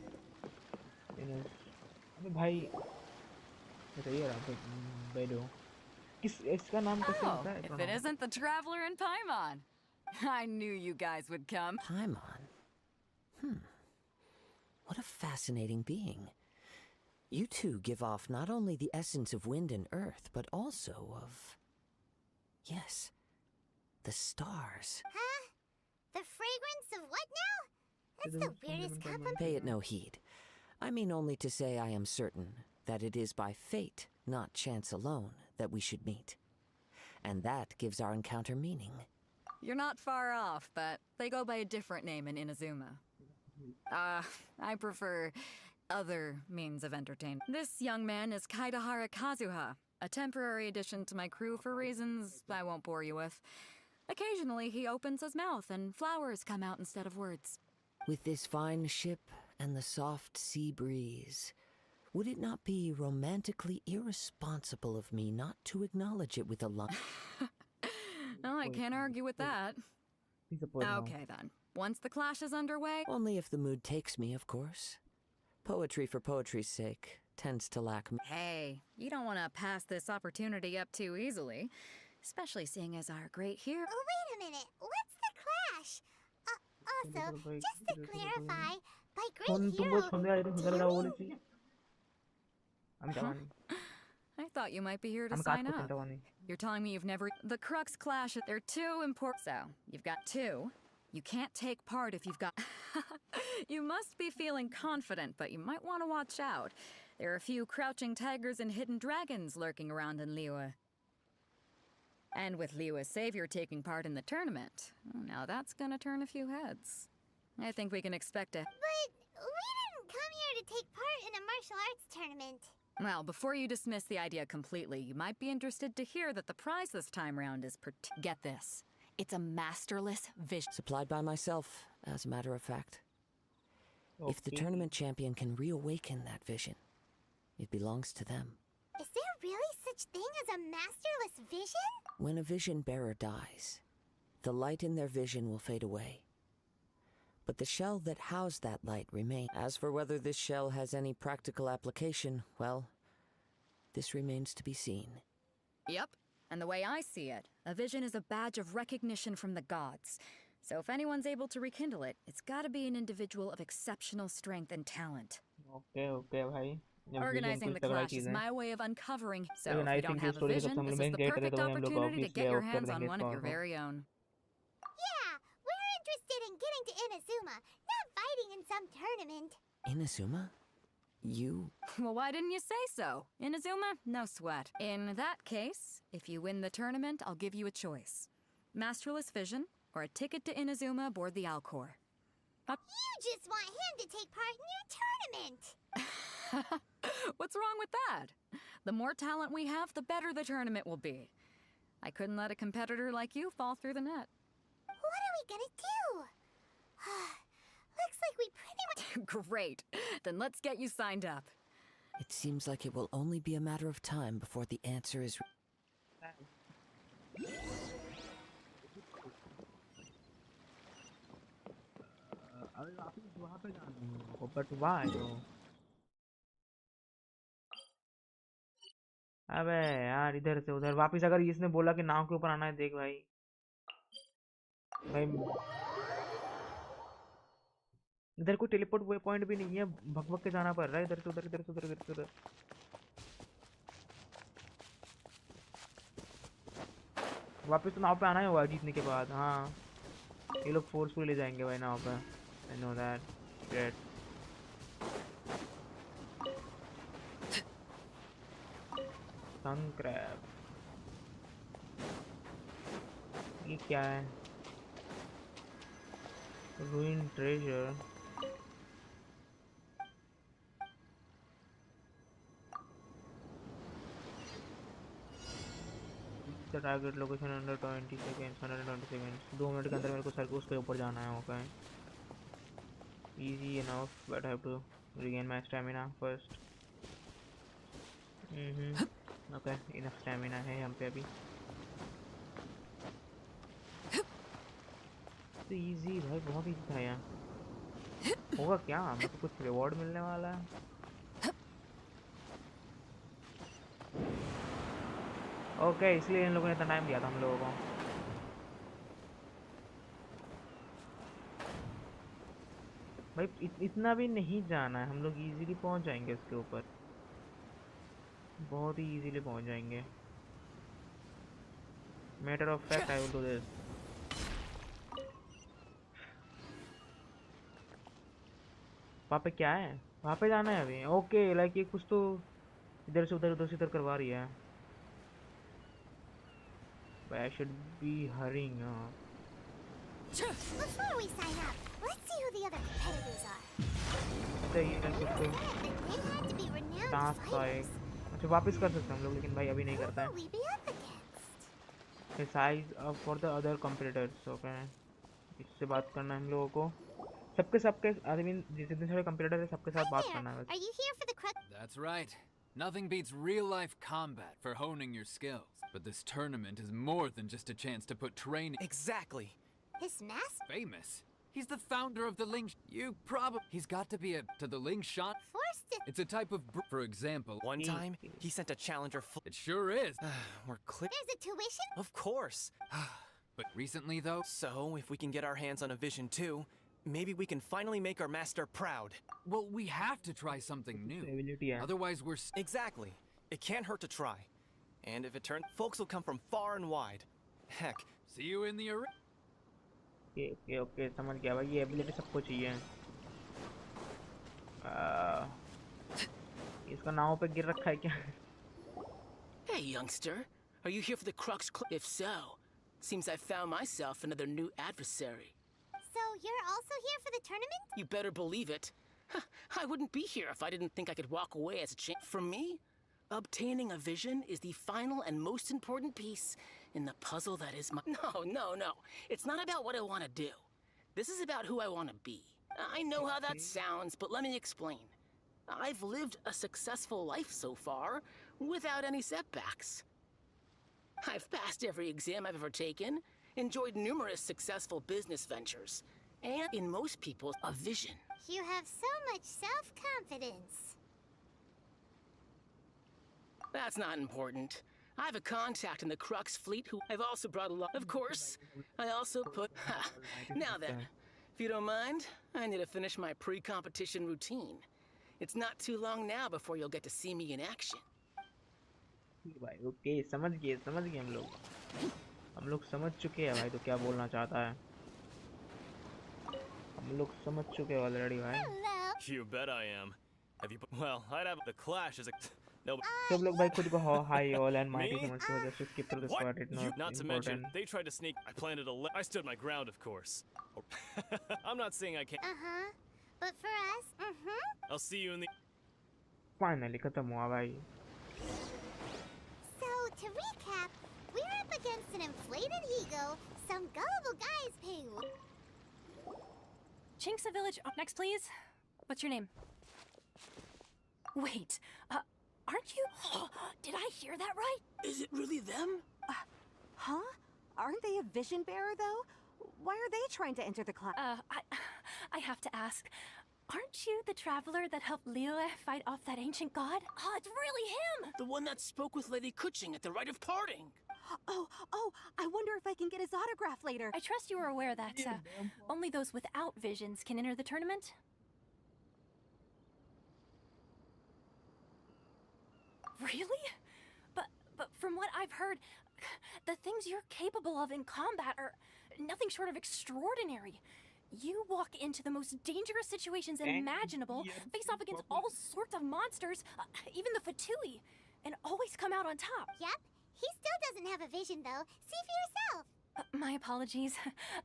अबे भाई, सही है रहा बेडो। किस इसका नाम कैसे होता है? If it isn't the traveler in Paimon. I knew you guys would come. Paimon? What a fascinating being. You two give off not only the essence of wind and earth, but also of... yes, the stars. Huh? The fragrance of what now? That's the weirdest compliment. Pay it no heed. I mean only to say I am certain that it is by fate, not chance alone, that we should meet. And that gives our encounter meaning. You're not far off, but they go by a different name in Inazuma. I prefer other means of entertainment. This young man is Kaidahara Kazuha, a temporary addition to my crew for reasons I won't bore you with. Occasionally he opens his mouth and flowers come out instead of words. With this fine ship and the soft sea breeze, would it not be romantically irresponsible of me not to acknowledge it with a line? Oh, I can't argue with that. Okay then. Once the clash is underway... Only if the mood takes me, of course. Poetry for poetry's sake tends to lack... Hey, you don't want to pass this opportunity up too easily. Especially seeing as our great hero... Oh, wait a minute. What's the clash? Also, just to clarify, by great hero... I thought you might be here to sign up. You're telling me you've never... The Crux Clash, they're too important. So, you've got two. You can't take part if you've got... You must be feeling confident, but you might want to watch out. There are a few crouching tigers and hidden dragons lurking around in Liyue. And with Liyue's savior taking part in the tournament, now that's gonna turn a few heads. I think we can expect a... But we didn't come here to take part in a martial arts tournament. Well, before you dismiss the idea completely, you might be interested to hear that the prize this time round is Get this. It's a masterless vision. Supplied by myself, as a matter of fact. Okay. If the tournament champion can reawaken that vision, it belongs to them. Is there really such thing as a masterless vision? When a vision bearer dies, the light in their vision will fade away. But the shell that housed that light remains. As for whether this shell has any practical application, well, this remains to be seen. Yep, and the way I see it, a vision is a badge of recognition from the gods. So if anyone's able to rekindle it, it's gotta be an individual of exceptional strength and talent. Okay, bhai. Organizing the clash is my way of uncovering. So if you don't have a vision, this is the perfect opportunity to get your hands on one of your very own. Yeah, we're interested in getting to Inazuma, not fighting in some tournament. Inazuma? You? Well, why didn't you say so? Inazuma? No sweat. In that case, if you win the tournament, I'll give you a choice. Masterless Vision, or a ticket to Inazuma aboard the Alcor. You just want him to take part in your tournament! What's wrong with that? The more talent we have, the better the tournament will be. I couldn't let a competitor like you fall through the net. What are we gonna do? Looks like we pretty much... Great. Then let's get you signed up. It seems like it will only be a matter of time before the answer is... But why though? अबे यार इधर से उधर वापिस अगर इसने बोला कि नाव के ऊपर आना है देख भाई इधर कोई टेलीपोर्ट वे पॉइंट भी नहीं है भग भग के जाना पड़ रहा है इधर से उधर इधर से उधर इधर से उधर वापिस तो नाव पे आना ही होगा जीतने के बाद हाँ ये लोग फोर्सफुली ले जाएंगे भाई नाव पे I know that great sun crab ये क्या है ruined treasure the target location under 20 seconds 120 seconds 2 minute के अंदर मेरे को सर को उसके ऊपर जाना है. Okay easy enough but I have to regain my stamina first. Okay enough stamina है यहाँ पे अभी. तो easy भाई बहुत easy था यार. होगा क्या मेरे को कुछ रिवॉर्ड मिलने वाला है. ओके इसलिए इन लोगों ने इतना टाइम दिया था हम लोगों को. भाई इतना भी नहीं जाना है. हम लोग इजीली पहुंच जाएंगे इसके ऊपर. बहुत ही इजीली पहुंच जाएंगे. Matter of fact I will do this. वहाँ पे क्या है? वहाँ पे जाना है अभी. ओके लाइक ये कुछ तो इधर से उधर से इधर करवा रही है. But I should be hurrying up. Before we sign up, let's see who the other competitors are. अच्छा ये कर सकते. They had to be renowned task fighters. अच्छा वापस कर सकते हैं हम लोग लेकिन भाई अभी नहीं करता है. Who will we be up against? Size for the other competitors. Okay इससे बात करना है हम लोगों को. सबके आई मीन जितने सारे कंपटीटर है सबके साथ बात करना है. Are you here for the crux? That's right. Nothing beats real-life combat for honing your skills. But this tournament is more than just a chance to put training. Exactly. His mask? Famous. He's the founder of the Ling. He's got to be to the Ling shot. Forced it. It's a type of. For example. One time, he sent a challenger. It sure is. We're clear. There's a tuition? Of course. But recently, though. So, if we can get our hands on a vision too, maybe we can finally make our master proud. Well, we have to try something new. Otherwise, we're. Exactly. It can't hurt to try. And if it turns, folks will come from far and wide. Heck. See you in the arena. Okay समझ गया भाई. ये ability सबको चाहिए. इसका नाव पे गिर रखा है क्या? Hey youngster, are you here for the Crux Club? If so, seems I found myself another new adversary. So you're also here for the tournament? You better believe it. I wouldn't be here if I didn't think I could walk away as a champ. For me, obtaining a vision is the final and most important piece in the puzzle that is my... No. It's not about what I want to do. This is about who I want to be. I know how that sounds, but let me explain. I've lived a successful life so far, without any setbacks. I've passed every exam I've ever taken, enjoyed numerous successful business ventures, and in most people, a vision. You have so much self-confidence. That's not important. I have a contact in the Crux fleet who I've also brought along. Of course, I also put... Now then, if you don't mind, I need to finish my pre-competition routine. It's not too long now before you'll get to see me in action. भाई okay समझ गए हम लोग समझ चुके हैं भाई. तो क्या बोलना चाहता है? हम लोग समझ चुके हैं ऑलरेडी भाई. You bet I am. Have you? Well, I'd have the clash as a. No. सब लोग भाई खुद को हाई ऑल एंड माइटी समझते हो. Just skip through this part. It Not to mention, they tried to sneak. I planted I stood my ground, of course. I'm not saying I can't. But for us, I'll see you in the. Finally खत्म हुआ भाई. So to recap, we're up against an inflated ego, some gullible guys paying. Chinksa Village. Next, please. What's your name? Wait, aren't you? Did I hear that right? Is it really them? Huh? Aren't they a vision bearer, though? Why are they trying to enter the class? I have to ask. Aren't you the traveler that helped Liyue fight off that ancient god? Oh, it's really him! The one that spoke with Lady Kuching at the rite of parting. Oh, I wonder if I can get his autograph later. I trust you are aware that only those without visions can enter the tournament. Really? But from what I've heard, the things you're capable of in combat are nothing short of extraordinary. You walk into the most dangerous situations imaginable, face off against all sorts of monsters, even the Fatui, and always come out on top. Yep, he still doesn't have a vision though. See for yourself. My apologies.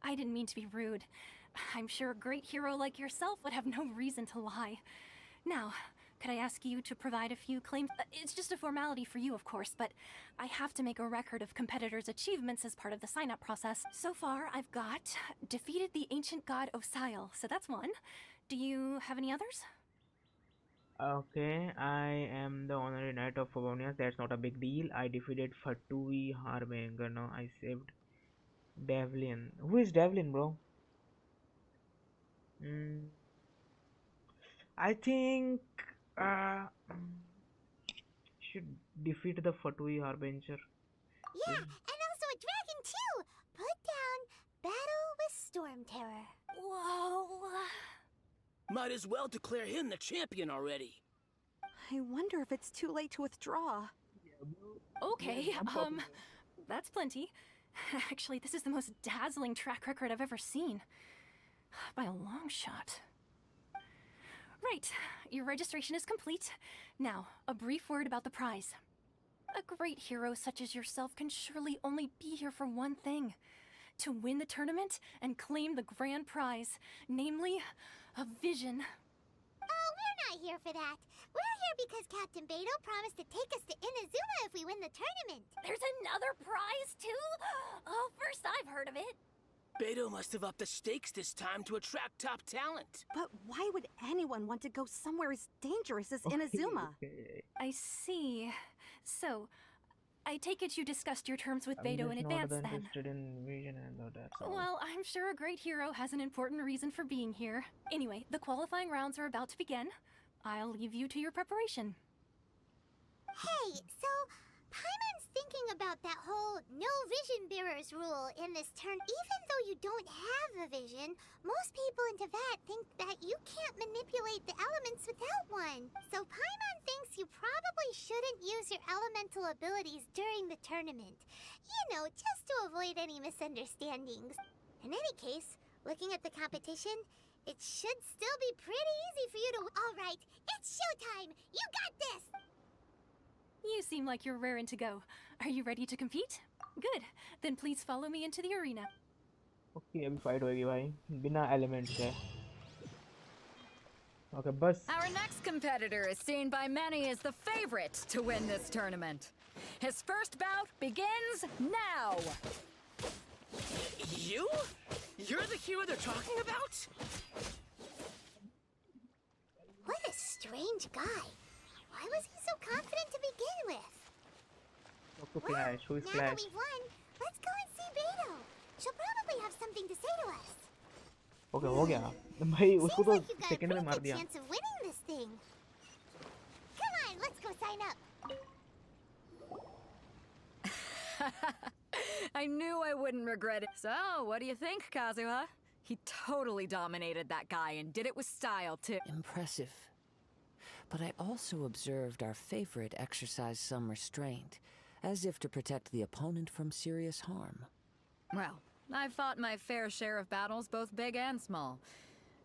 I didn't mean to be rude. I'm sure a great hero like yourself would have no reason to lie. Now, Could I ask you to provide a few claims? It's just a formality for you, of course, but I have to make a record of competitors' achievements as part of the sign-up process. So far, I've got defeated the ancient god Osail, so that's one. Do you have any others? Okay, I am the honorary knight of Favonius. That's not a big deal. I defeated Fatui Harbinger. No, I saved Devlin. Who is Devlin, bro? I think should defeat the Fatui Harbinger. Yeah, and also a dragon too! Put down Battle with Storm Terror. Whoa. Might as well declare him the champion already. I wonder if it's too late to withdraw. Okay, that's plenty. Actually, this is the most dazzling track record I've ever seen. By a long shot. Right, your registration is complete. Now, a brief word about the prize. A great hero such as yourself can surely only be here for one thing. To win the tournament and claim the grand prize, namely, a vision. Oh, we're not here for that. We're here because Captain Beto promised to take us to Inazuma if we win the tournament. There's another prize, too? Oh, first I've heard of it. Beto must have upped the stakes this time to attract top talent. But why would anyone want to go somewhere as dangerous as Inazuma? I see. So, I take it you discussed your terms with Beto in advance, then? Well, I'm sure a great hero has an important reason for being here. Anyway, the qualifying rounds are about to begin. I'll leave you to your preparation. Hey, so Paimon's thinking about that whole no vision bearers rule in this turn. Even though you don't have a vision, most people in Teyvat think that you can't manipulate the elements without one. So Paimon thinks you probably shouldn't use your elemental abilities during the tournament. You know, just to avoid any misunderstandings. In any case, looking at the competition, it should still be pretty easy for you to... All right, it's showtime! You got this! You seem like you're raring to go. Are you ready to compete? Good. Then please follow me into the arena. Okay, अभी fight होगी भाई बिना elements के. Okay, बस. Our next competitor is seen by many as the favorite to win this tournament. His first bout begins now. You? You're the hero they're talking about? What a strange guy. Why was he so confident to begin with? Okay, Well, who is now Clash? that we've won, let's go and see Beto. She'll probably have something to say to us. Okay, हो गया. भाई उसको Seems तो like you've got a second में pretty मार good दिया. chance of winning this thing. Come on, let's go sign up. I knew I wouldn't regret it. So, what do you think, Kazuha? He totally dominated that guy and did it with style, too. Impressive. But I also observed our favorite exercise some restraint, as if to protect the opponent from serious harm. Well, I've fought my fair share of battles, both big and small.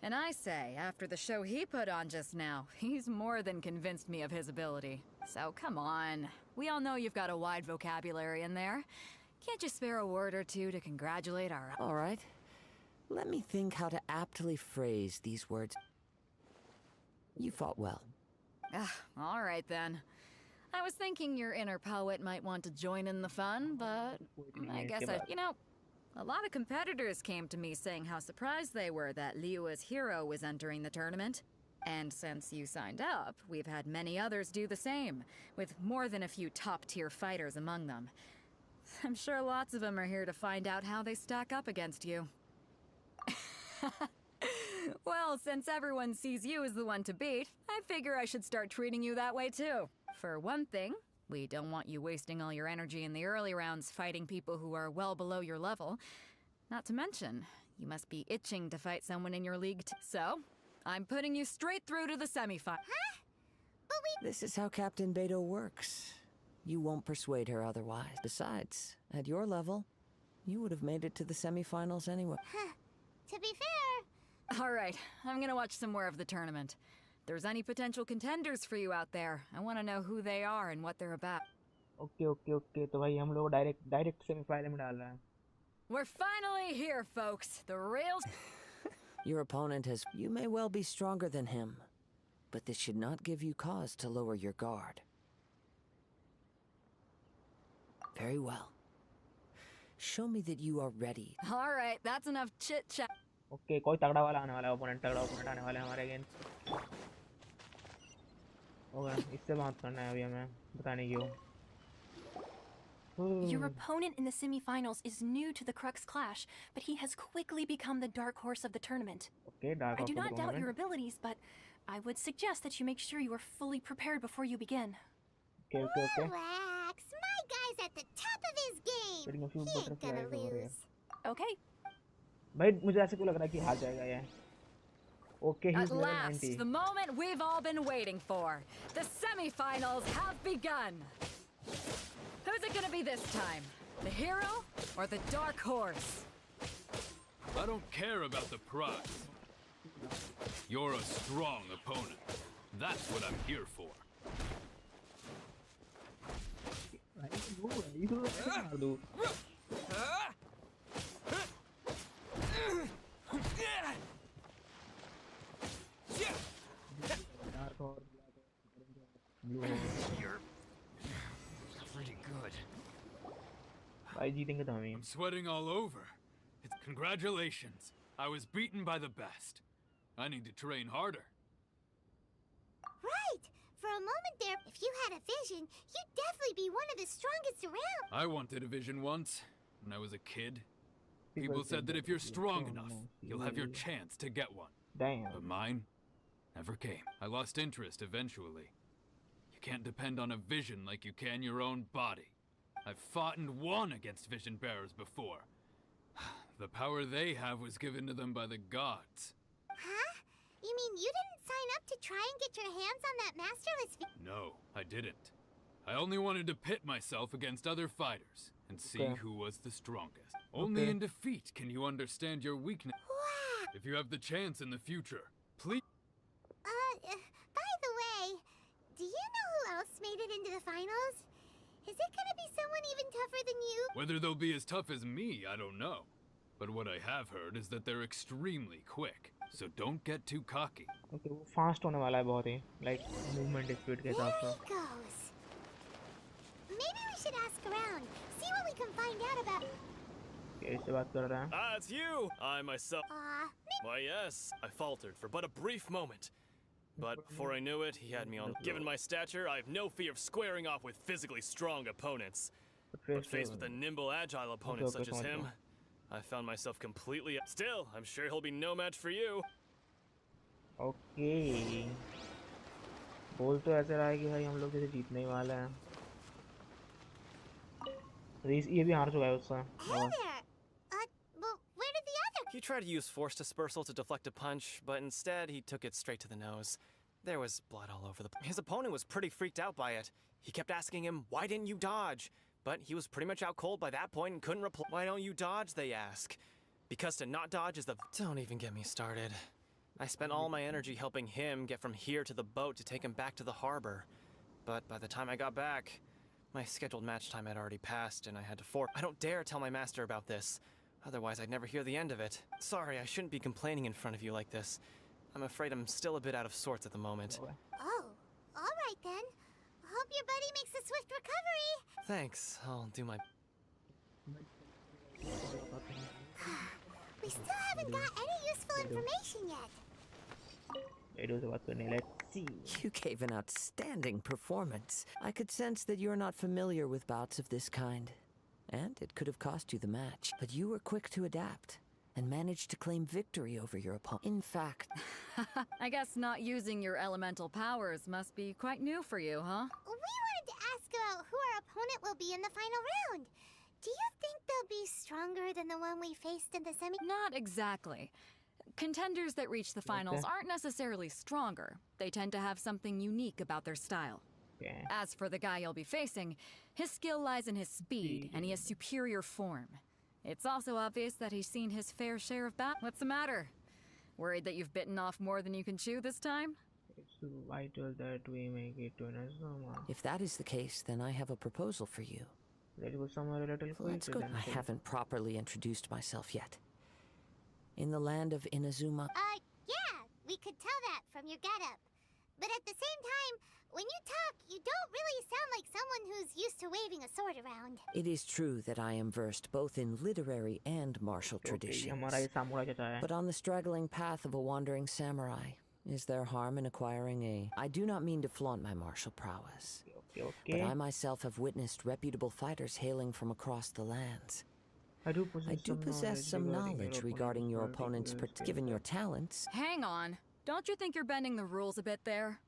And I say, after the show he put on just now, he's more than convinced me of his ability. So come on. We all know you've got a wide vocabulary in there. Can't you spare a word or two to congratulate our... All right. Let me think how to aptly phrase these words. You fought well. All right then. I was thinking your inner poet might want to join in the fun, but I guess you know, a lot of competitors came to me saying how surprised they were that Liyue's hero was entering the tournament. And since you signed up, we've had many others do the same, with more than a few top-tier fighters among them. I'm sure lots of them are here to find out how they stack up against you. Well, since everyone sees you as the one to beat, I figure I should start treating you that way too. For one thing, we don't want you wasting all your energy in the early rounds fighting people who are well below your level. Not to mention, you must be itching to fight someone in your league so, I'm putting you straight through to the semifinal. Huh? But we... This is how Captain Beto works. You won't persuade her otherwise. Besides, at your level, you would have made it to the semifinals anyway. Huh. To be fair... All right, I'm gonna watch some more of the tournament. If there's any potential contenders for you out there, I want to know who they are and what they're about. Okay. तो भाई हम लोग direct semi-final में डाल रहे हैं. We're finally here, folks. The real... Your opponent has... You may well be stronger than him. but this should not give you cause to lower your guard. Very well. Show me that you are ready. All right, that's enough chit-chat. Okay, कोई तगड़ा वाला आने वाला है, opponent तगड़ा opponent आने वाला है हमारे against. Okay, इससे बात करना है अभी हमें, पता नहीं क्यों. Your opponent in the semifinals is new to the Crux Clash, but he has quickly become the dark horse of the tournament. Okay, dark I horse do of the not doubt tournament. your abilities, but I would suggest that you make sure you are fully prepared before you begin. Okay. Relax, my guy's at the top of his game. He ain't gonna lose. Okay. भाई मुझे ऐसे क्यों लग रहा है कि हार जाएगा ये. Okay, he's At level last, 90. the moment we've all been waiting for. The semifinals have begun. Who's it gonna be this time? The hero or the dark horse? I don't care about the prize. You're a strong opponent. That's what I'm here for. You're pretty good. भाई जीतेंगे तो हम ही. I'm sweating all over. Congratulations. I was beaten by the best. I need to train harder. Right. For a moment there, if you had a vision, you'd definitely be one of the strongest around. I wanted a vision once, when I was a kid. People said that if you're strong enough, you'll have your chance to get one. Damn. But mine never came. I lost interest eventually. You can't depend on a vision like you can your own body. I've fought and won against vision bearers before. The power they have was given to them by the gods. Huh? You mean you didn't sign up to try and get your hands on that masterless No, I didn't. I only wanted to pit myself against other fighters and see who was the strongest. Only in defeat can you understand your weakness. Wow. If you have the chance in the future, please. By the way, do you know who else made it into the finals? Is it gonna be someone even tougher than you? Whether they'll be as tough as me, I don't know. But what I have heard is that they're extremely quick. So don't get too cocky. Okay, वो fast होने वाला है बहुत ही. Like movement speed के हिसाब से. There he goes. Maybe we should ask around, see what we can find out about. Okay, इससे बात कर रहा है. Ah, it's you! I myself. Why, yes, I faltered for but a brief moment. But before I knew it, he had me on. Given my stature, I have no fear of squaring off with physically strong opponents. But faced with a nimble, agile opponent such as him, I found myself completely. Still, I'm sure he'll be no match for you. Okay. बोल तो ऐसे रहा है कि भाई हम लोग जैसे जीतने ही वाले हैं. ये भी हार चुका है उससे. Hey there! Well, where did the other? He tried to use force dispersal to deflect a punch, but instead he took it straight to the nose. There was blood all over the. His opponent was pretty freaked out by it. He kept asking him, "Why didn't you dodge?" But he was pretty much out cold by that point and couldn't reply. Why don't you dodge, they ask. Because to not dodge is the... Don't even get me started. I spent all my energy helping him get from here to the boat to take him back to the harbor. But by the time I got back, my scheduled match time had already passed and I had to I don't dare tell my master about this. Otherwise I'd never hear the end of it. Sorry, I shouldn't be complaining in front of you like this. I'm afraid I'm still a bit out of sorts at the moment. Oh, all right then. Hope your buddy makes a swift recovery. Thanks. I'll do my... We still haven't got any useful information yet. Let's see. You gave an outstanding performance. I could sense that you're not familiar with bouts of this kind. And it could have cost you the match. But you were quick to adapt and managed to claim victory over your opponent. In fact... I guess not using your elemental powers must be quite new for you, huh? We wanted to ask about who our opponent will be in the final round. Do you think they'll be stronger than the one we faced in the semi? Not exactly. Contenders that reach the finals aren't necessarily stronger. They tend to have something unique about their style. As for the guy you'll be facing, his skill lies in his speed, and he has superior form. It's also obvious that he's seen his fair share of battle. What's the matter? Worried that you've bitten off more than you can chew this time? It's vital that we make it to Inazuma. If that is the case, then I have a proposal for you. Let's go somewhere a little Let's go. I haven't properly introduced myself yet. In the land of Inazuma... Yeah, we could tell that from your getup. But at the same time, when you talk, you don't really sound like someone who's used to waving a sword around. It is true that I am versed both in literary and martial traditions. But on the straggling path of a wandering samurai, is there harm in acquiring a... I do not mean to flaunt my martial prowess, but I myself have witnessed reputable fighters hailing from across the lands. I do possess some knowledge regarding your opponent's... given your talents. Hang on. Don't you think you're bending the rules a bit there?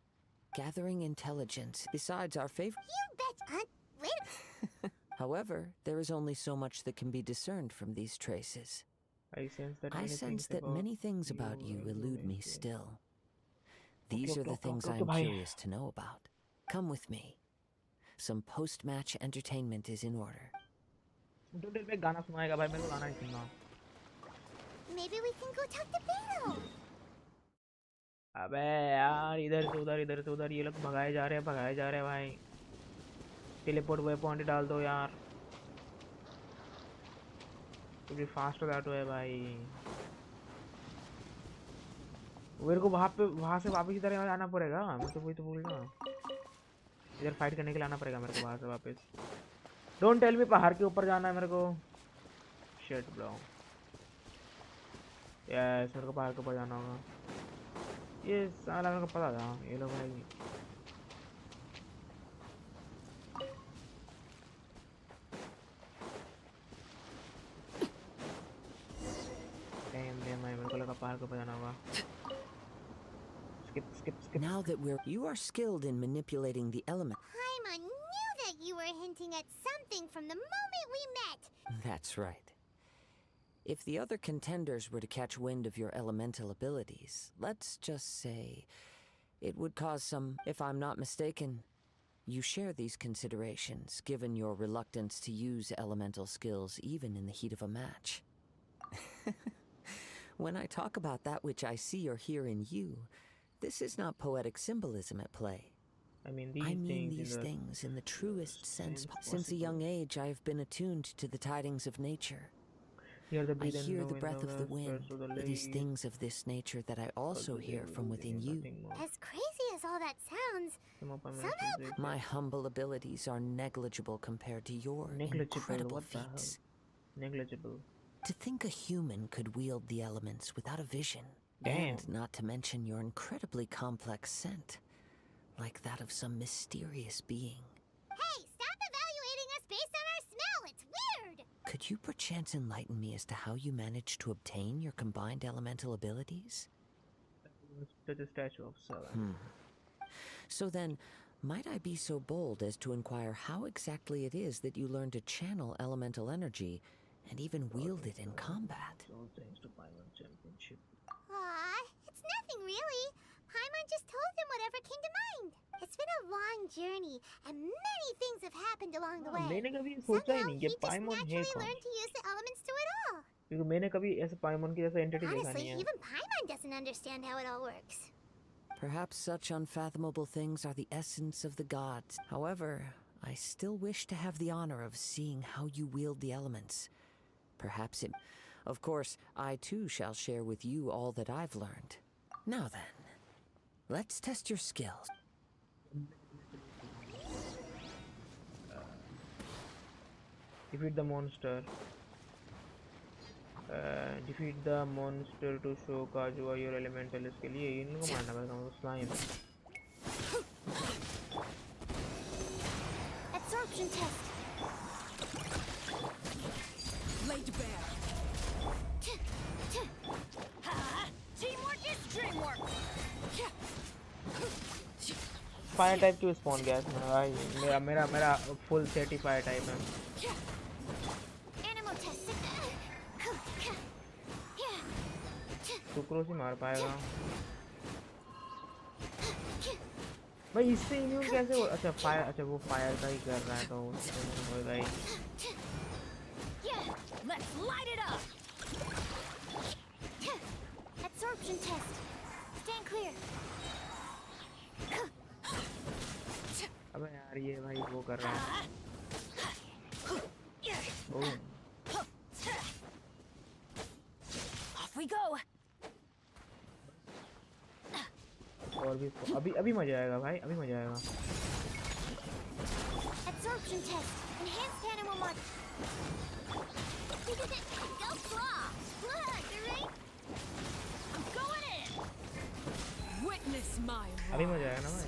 Gathering intelligence, besides our favorite... You bet, Wait. However, there is only so much that can be discerned from these traces. I sense that many things about you elude me still. These are the things I am curious to know about. Come with me. Some post-match entertainment is in order. Maybe we can go talk to Belo. अबे यार इधर से उधर ये लोग भगाए जा रहे हैं भाई टेलीपोर्ट वे पॉइंट डाल दो यार तो भी फास्ट दैट है भाई मेरे को वहां से वापस इधर आना पड़ेगा मैं तो वही तो बोल रहा इधर फाइट करने के लिए आना पड़ेगा मेरे को वहां से वापस डोंट टेल मी पहाड़ के ऊपर जाना है मेरे को शिट ब्रो यस मेरे को पहाड़ के ऊपर जाना होगा ये साला मेरे को पता था ये लोग भाई मेरे को लगा पहाड़ के ऊपर जाना होगा skip now that you are skilled in manipulating the element. Paimon knew that you were hinting at something from the moment we met. That's right. If the other contenders were to catch wind of your elemental abilities, let's just say it would cause some, if I'm not mistaken, you share these considerations, given your reluctance to use elemental skills even in the heat of a match. When I talk about that which I see or hear in you, this is not poetic symbolism at play. I mean these things in the truest sense. Since a young age, I have been attuned to the tidings of nature. I hear the breath of the wind. It is things of this nature that I also hear from within you. As crazy as all that sounds, somehow... My humble abilities are negligible compared to your incredible feats. Negligible. To think a human could wield the elements without a vision. Damn. And not to mention your incredibly complex scent, like that of some mysterious being. Hey, stop evaluating us based on our smell! It's weird! Could you perchance enlighten me as to how you managed to obtain your combined elemental abilities? Such a statue of Sela. So then, might I be so bold as to inquire how exactly it is that you learned to channel elemental energy and even wield it in combat? Aw, it's nothing really. Paimon just told him whatever came to mind. It's been a long journey, and many things have happened along the way. Somehow, he just naturally learned to use the elements to it all. Honestly, even Paimon doesn't understand how it all works. Perhaps such unfathomable things are the essence of the gods. However, I still wish to have the honor of seeing how you wield the elements. Perhaps it... Of course, I too shall share with you all that I've learned. Now then, let's test your skills. Defeat the monster. Defeat the monster to show Kazuha your elemental skill. ये इनको मारना पड़ेगा वो slime. Absorption test. Laid bare. Teamwork is dreamwork. Fire type क्यों spawn गया इसमें भाई मेरा full set ही fire type है. Animal test. टुकड़ों से मार पाएगा. भाई इससे इम्यून कैसे हो? अच्छा फायर अच्छा वो फायर का ही कर रहा है तो उससे होगा ही. Let's light it up. Absorption test. Stand clear. अबे यार ये भाई वो कर रहा है. Off we go. और अभी अभी मजा आएगा भाई, अभी मजा आएगा. Absorption test. Enhanced animal mod. Go claw. Look, right? I'm going in. Witness my अभी मजा आएगा ना भाई.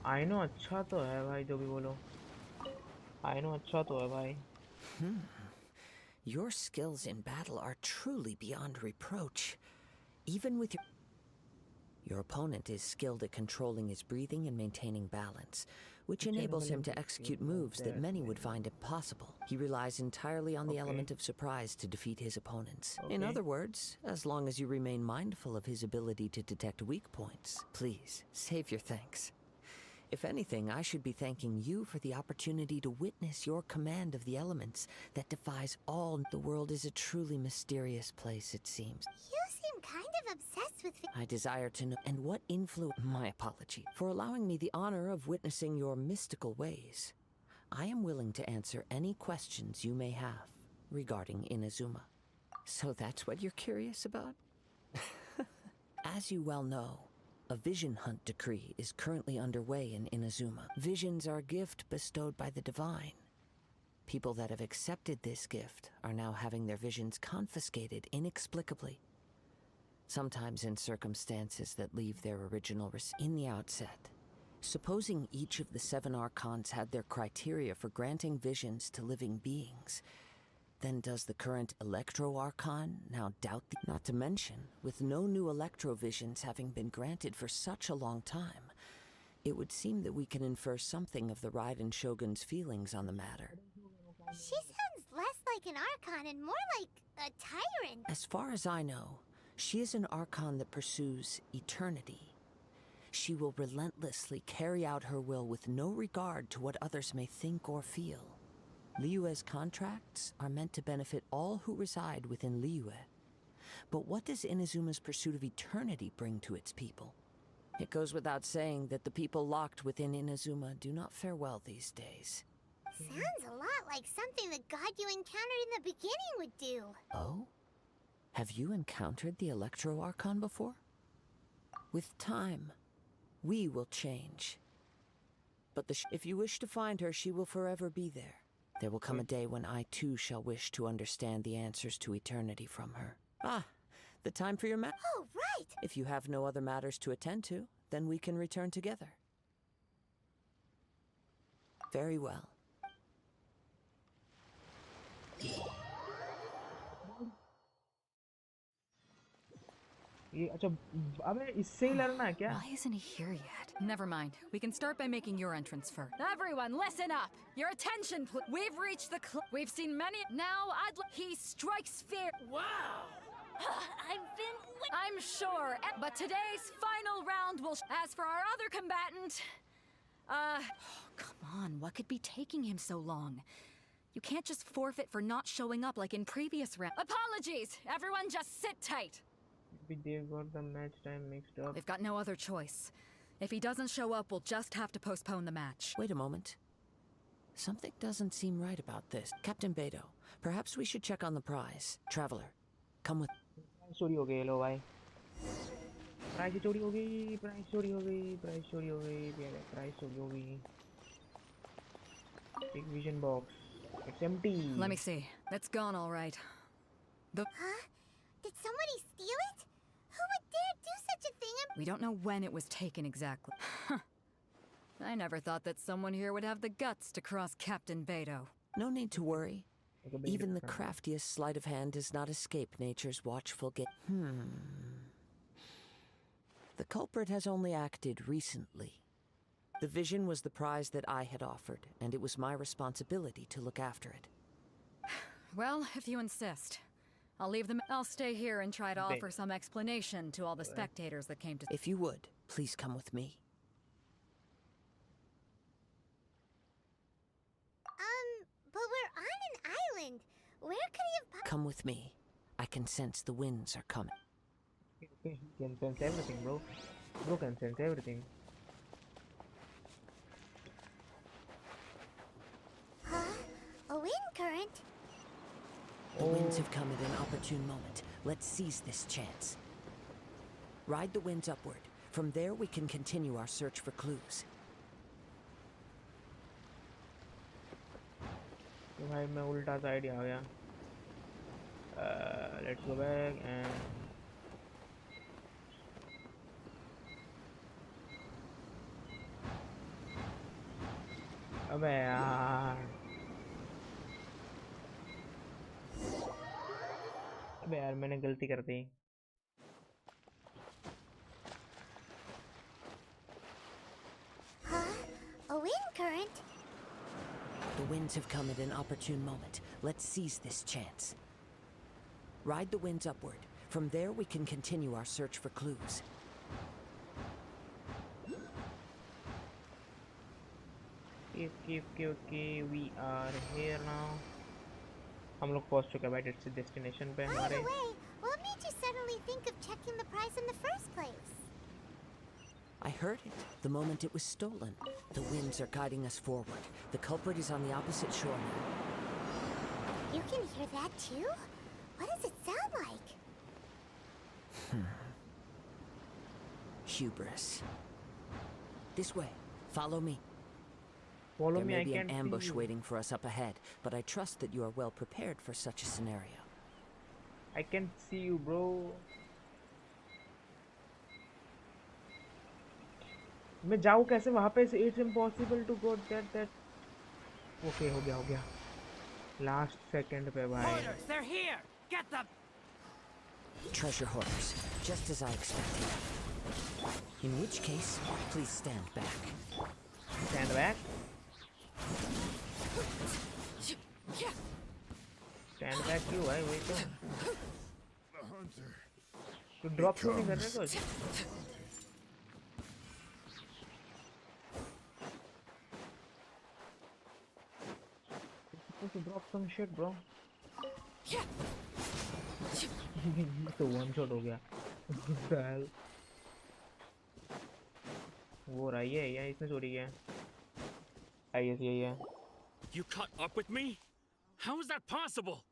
आई नो अच्छा तो है भाई, जो भी बोलो. आई नो अच्छा तो है भाई. Your skills in battle are truly beyond reproach. Even with your opponent is skilled at controlling his breathing and maintaining balance, which enables him to execute moves that many would find impossible. He relies entirely on the element of surprise to defeat his opponents. In other words, as long as you remain mindful of his ability to detect weak points, please save your thanks. If anything, I should be thanking you for the opportunity to witness your command of the elements that defies all. The world is a truly mysterious place, it seems. You seem kind of obsessed with I desire to know, and what influence. My apology for allowing me the honor of witnessing your mystical ways. I am willing to answer any questions you may have regarding Inazuma. So that's what you're curious about? As you well know, a vision hunt decree is currently underway in Inazuma. Visions are a gift bestowed by the divine. People that have accepted this gift are now having their visions confiscated inexplicably. Sometimes in circumstances that leave their original in the outset. Supposing each of the 7 archons had their criteria for granting visions to living beings, then does the current Electro-Archon now doubt the... Not to mention, with no new Electro-Visions having been granted for such a long time, it would seem that we can infer something of the Raiden Shogun's feelings on the matter. She sounds less like an Archon and more like a tyrant. As far as I know, she is an Archon that pursues eternity. She will relentlessly carry out her will with no regard to what others may think or feel. Liyue's contracts are meant to benefit all who reside within Liyue. But what does Inazuma's pursuit of eternity bring to its people? It goes without saying that the people locked within Inazuma do not fare well these days. Sounds a lot like something the god you encountered in the beginning would do. Oh? Have you encountered the Electro-Archon before? With time, we will change. But if you wish to find her, she will forever be there. There will come a day when I too shall wish to understand the answers to eternity from her. Ah, the time for your Oh, right! If you have no other matters to attend to, then we can return together. Very well. ये अच्छा, अबे इससे ही लड़ना है क्या? Why isn't he here yet? Never mind. We can start by making your entrance first. Everyone, listen up! Your attention, please. We've reached the we've seen many. Now he strikes fear. Wow! I'm sure. But today's final round will. As for our other combatant, come on. What could be taking him so long? You can't just forfeit for not showing up like in previous rounds. Apologies. Everyone, just sit tight. They got the match time mixed up. They've got no other choice. If he doesn't show up, we'll just have to postpone the match. Wait a moment. Something doesn't seem right about this. Captain Beto, perhaps we should check on the prize. Traveler, come with... चोरी हो गई लो भाई. Price चोरी हो गई, price चोरी हो गई, प्राइस चोरी हो गई, प्राइस चोरी हो गई. Big vision box. It's empty. Let me see. It's gone all right. Huh? Did somebody steal it? Who would dare do such a thing? We don't know when it was taken exactly. I never thought that someone here would have the guts to cross Captain Beto. No need to worry. Even the craftiest sleight of hand does not escape nature's watchful gaze. The culprit has only acted recently. The vision was the prize that I had offered, and it was my responsibility to look after it. Well, if you insist. I'll leave them. I'll stay here and try to offer some explanation to all the spectators that came to. If you would, please come with me. But we're on an island. Where could he have... Come with me. I can sense the winds are coming. Okay, you can sense everything, bro. Bro can sense everything. Huh? A wind current? The winds have come at an opportune moment. Let's seize this chance. Ride the winds upward. From there, we can continue our search for clues. तो भाई मैं उल्टा side आ गया. Let's go back and अबे यार मैंने गलती कर दी. A wind current? The winds have come at an opportune moment. Let's seize this chance. Ride the winds upward. From there, we can continue our search for clues. Okay, we are here now. हम लोग पहुंच चुके हैं भाई destination पे हमारे. By the way, what made you suddenly think of checking the prize in the first place? I heard it the moment it was stolen. The winds are guiding us forward. The culprit is on the opposite shore now. You can hear that too? What does it sound like? Hubris. This way. Follow me. Follow there me, may I be can't an ambush see you. waiting for us up ahead, but I trust that you are well prepared for such a scenario. I can see you, bro. मैं जाऊँ कैसे वहाँ पे? It's impossible to go that. Okay, हो गया. Last second पे भाई. Hoarders, they're here! Get them! Treasure hoarders, just as I expected. In which case, please stand back. Stand back. Stand back क्यों भाई? वही तो. तू drop क्यों नहीं कर रहे कुछ? To drop some shit, bro. तो one shot हो गया. What the hell? वो रहा ये या इसने चोरी किया? I guess यही है. You caught up with me? How is that possible?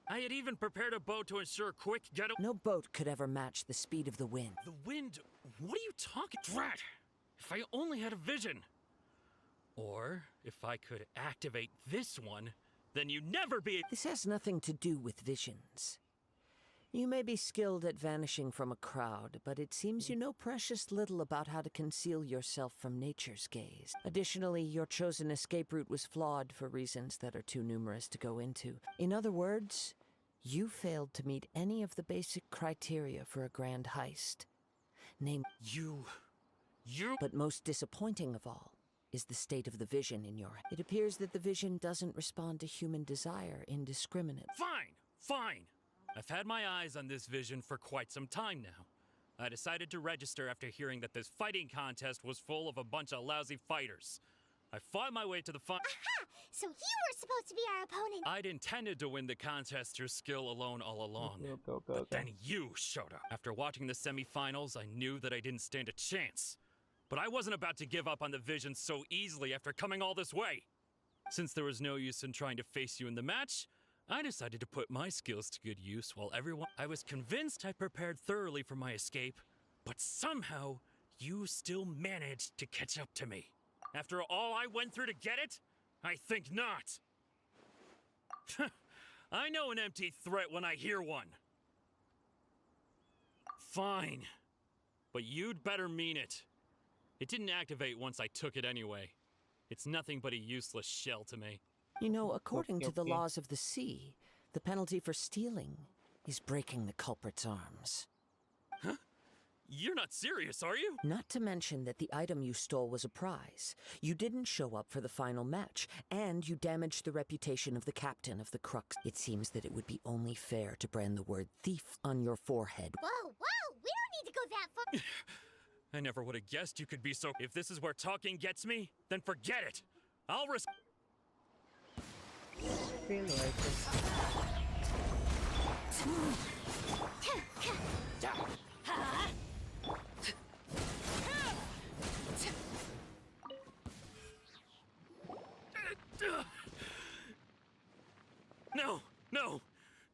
I had even prepared a boat to ensure quick getaway. No boat could ever match the speed of the wind. The wind? What are you talking? Drat! If I only had a vision. Or if I could activate this one, then you'd never be. This has nothing to do with visions. You may be skilled at vanishing from a crowd, but it seems you know precious little about how to conceal yourself from nature's gaze. Additionally, your chosen escape route was flawed for reasons that are too numerous to go into. In other words, you failed to meet any of the basic criteria for a grand heist. Name You... But most disappointing of all is the state of the vision in your head. It appears that the vision doesn't respond to human desire indiscriminately. Fine! I've had my eyes on this vision for quite some time now. I decided to register after hearing that this fighting contest was full of a bunch of lousy fighters. I fought my way to the Aha! So you were supposed to be our opponent. I'd intended to win the contest through skill alone all along. But then you showed up. After watching the semi-finals, I knew that I didn't stand a chance. But I wasn't about to give up on the vision so easily after coming all this way. Since there was no use in trying to face you in the match, I decided to put my skills to good use while everyone... I was convinced I prepared thoroughly for my escape, but somehow you still managed to catch up to me. After all I went through to get it? I think not. I know an empty threat when I hear one. Fine. But you'd better mean it. It didn't activate once I took it anyway. It's nothing but a useless shell to me. You know, according to the laws of the sea, the penalty for stealing is breaking the culprit's arms. Huh? You're not serious, are you? Not to mention that the item you stole was a prize. You didn't show up for the final match, and you damaged the reputation of the captain of the Crux. It seems that it would be only fair to brand the word thief on your forehead. Whoa! We don't need to go that far. I never would have guessed you could be so... If this is where talking gets me, then forget it. I'll risk... Feel like it. No!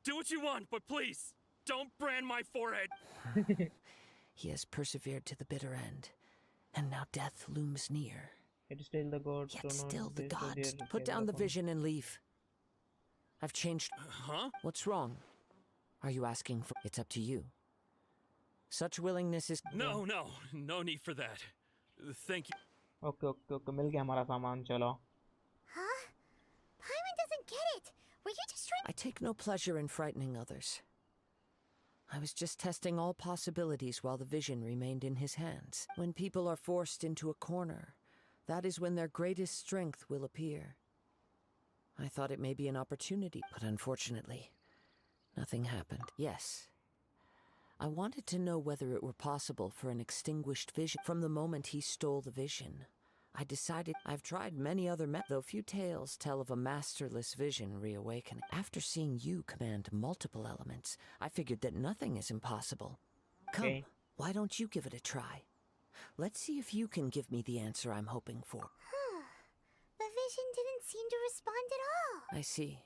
Do what you want, but please, don't brand my forehead! He has persevered to the bitter end, and now death looms near. It is still the gods. Yet still the gods. Put down the vision and leave. I've changed. Huh? What's wrong? Are you asking for... It's up to you. Such willingness is... No need for that. Thank you. Okay, मिल गया हमारा सामान, चलो. Huh? Paimon doesn't get it. Were you just trying... I take no pleasure in frightening others. I was just testing all possibilities while the vision remained in his hands. When people are forced into a corner, that is when their greatest strength will appear. I thought it may be an opportunity, but unfortunately, nothing happened. Yes. I wanted to know whether it were possible for an extinguished vision. From the moment he stole the vision, I decided I've tried many other methods, though few tales tell of a masterless vision reawakening. After seeing you command multiple elements, I figured that nothing is impossible. Come, why don't you give it a try? Let's see if you can give me the answer I'm hoping for. The vision didn't seem to respond at all. I see.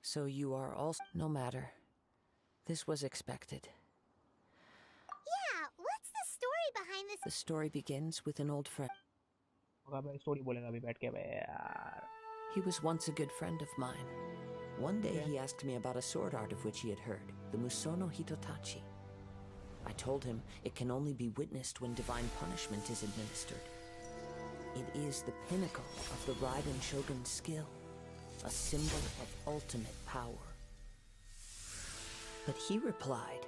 So you are also... No matter. This was expected. Yeah, what's the story behind this? The story begins with an old friend. He was once a good friend of mine. One day he asked me about a sword art of which he had heard, the Musono Hitotachi. I told him it can only be witnessed when divine punishment is administered. It is the pinnacle of the Raiden Shogun's skill, a symbol of ultimate power. But he replied,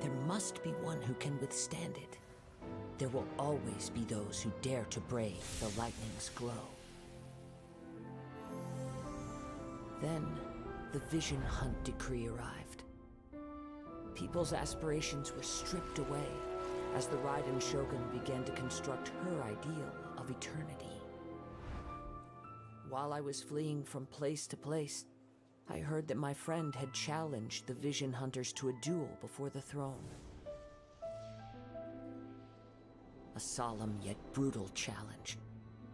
there must be one who can withstand it. There will always be those who dare to brave the lightning's glow. Then, the Vision Hunt decree arrived. People's aspirations were stripped away as the Raiden Shogun began to construct her ideal of eternity. While I was fleeing from place to place, I heard that my friend had challenged the Vision Hunters to a duel before the throne. A solemn yet brutal challenge.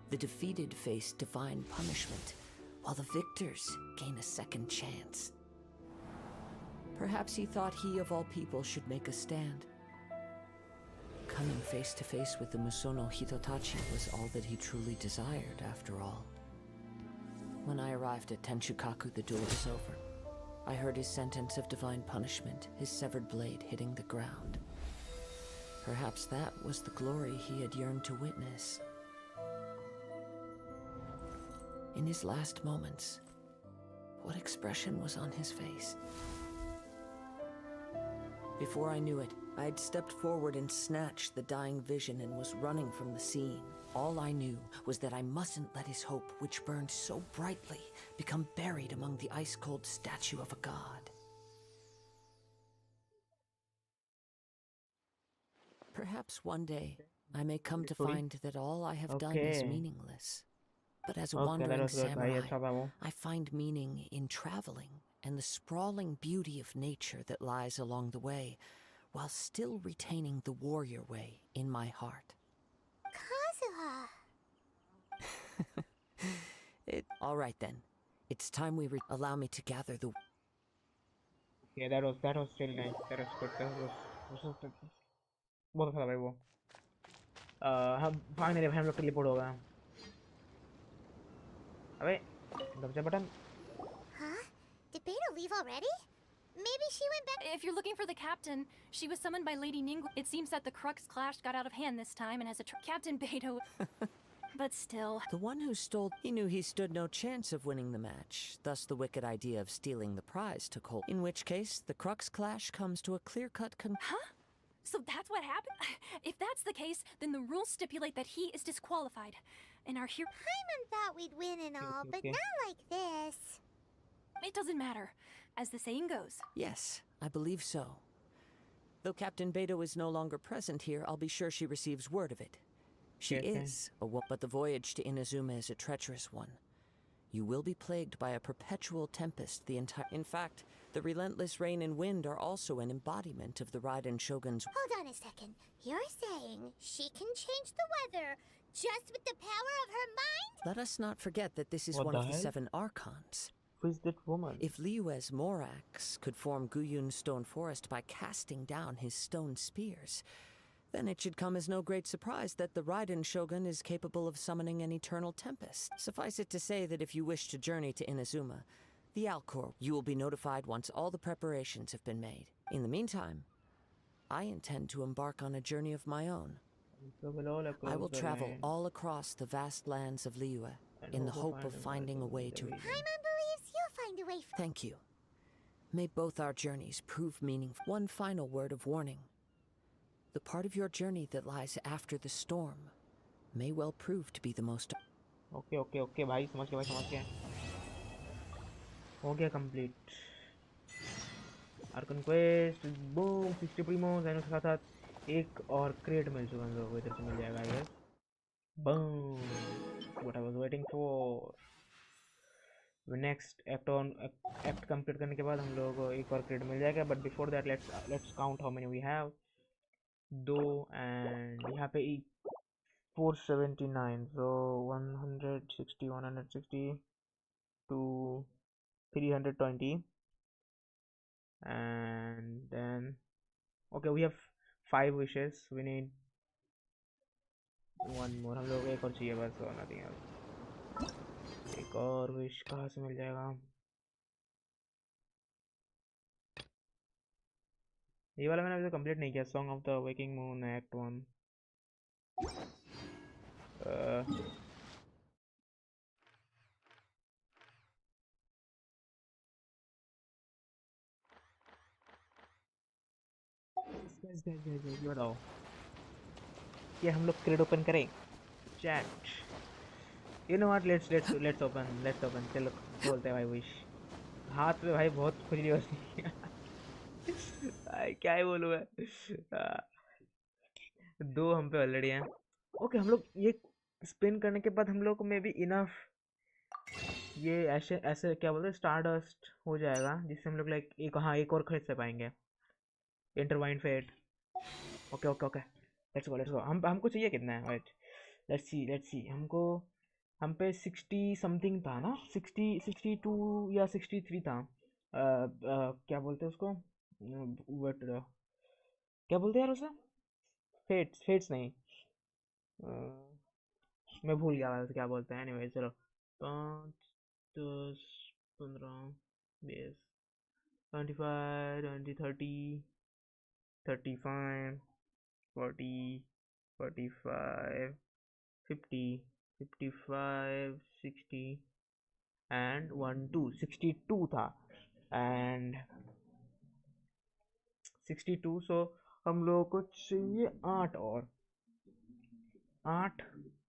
The defeated face divine punishment, while the victors gain a second chance. Perhaps he thought he of all people should make a stand. Coming face to face with the Musono Hitotachi was all that he truly desired, after all. When I arrived at Tenshukaku, the duel was over. I heard his sentence of divine punishment, his severed blade hitting the ground. Perhaps that was the glory he had yearned to witness. In his last moments, what expression was on his face? Before I knew it, I had stepped forward and snatched the dying vision and was running from the scene. All I knew was that I mustn't let his hope, which burned so brightly, become buried among the ice-cold statue of a god. Perhaps one day, I may come to find that all I have done is meaningless. But as a wandering samurai, I find meaning in traveling and the sprawling beauty of nature that lies along the way, while still retaining the warrior way in my heart. Kazuha! All right then. It's time we allow me to gather the... Yeah, that was still nice. That was good. That was बहुत अच्छा था भाई वो. हम finally हम लोग teleport हो गए. अबे दब जा button. Huh? Did Beta leave already? Maybe she went back. If you're looking for the captain, she was summoned by Lady Ningguang. It seems that the Crux Clash got out of hand this time and has a Captain Beto. But still. The one who stole... He knew he stood no chance of winning the match. Thus the wicked idea of stealing the prize took hold. In which case, the Crux Clash comes to a clear-cut Huh? So that's what happened? If that's the case, then the rules stipulate that he is disqualified. And our hero... Paimon thought we'd win and all, but not like this. It doesn't matter, as the saying goes. Yes, I believe so. Though Captain Beto is no longer present here, I'll be sure she receives word of it. She is, but the voyage to Inazuma is a treacherous one. You will be plagued by a perpetual tempest the entire... In fact, the relentless rain and wind are also an embodiment of the Raiden Shogun's... Hold on a second. You're saying she can change the weather just with the power of her mind? Let us not forget that this is one of the 7 archons. Who is that woman? If Liyue's Morax could form Guyun's stone forest by casting down his stone spears, then it should come as no great surprise that the Raiden Shogun is capable of summoning an eternal tempest. Suffice it to say that if you wish to journey to Inazuma, the Alcor, you will be notified once all the preparations have been made. In the meantime, I intend to embark on a journey of my own. I will travel all across the vast lands of Liyue in the hope of finding a way to... Paimon believes you'll find a way. Thank you. May both our journeys prove meaningful. One final word of warning. The part of your journey that lies after the storm may well prove to be the most... Okay, भाई समझ गया हो गया complete. Our conquest, boom, 60 primos and उसके साथ एक और crate मिल चुका है हम लोगों को, इधर से मिल जाएगा I guess. Boom, what I was waiting for. Next act complete करने के बाद हम लोगों को एक और crate मिल जाएगा, but before that let's count how many we have. 2 and यहाँ पे 479, so 160 to 320, and then okay, we have 5 wishes. We need one more. हम लोग को एक और चाहिए बस, और nothing else. एक और wish कहाँ से मिल जाएगा? ये वाला मैंने अभी तो कंप्लीट नहीं किया. Song of the Waking Moon Act 1. guys, बताओ ये हम लोग क्रेड ओपन करें? Chat, you know what, let's open. चलो बोलते हैं भाई विश. हाथ में भाई बहुत खुजली होती है. क्या ही बोलूँ मैं. 2 हम पे ऑलरेडी हैं. ओके, हम लोग ये स्पिन करने के बाद हम लोग को मे बी इनफ ये ऐसे क्या बोलते हैं स्टारडस्ट हो जाएगा, जिससे हम लोग लाइक एक और खरीद से पाएंगे. Intertwined fate. Okay let's go. हमको चाहिए कितना है? Wait, let's see. हम पे 60 समथिंग था ना, 62 या 63 था. क्या बोलते हैं उसको? बट क्या बोलते हैं यार उसे? फेट्स नहीं, मैं भूल गया क्या बोलते हैं. एनीवे चलो, 5 10 15 20 25 20 30 35 40 45 50 55 60 and 1 2 62 था एंड 62. सो हम लोगों को चाहिए 8 और 8.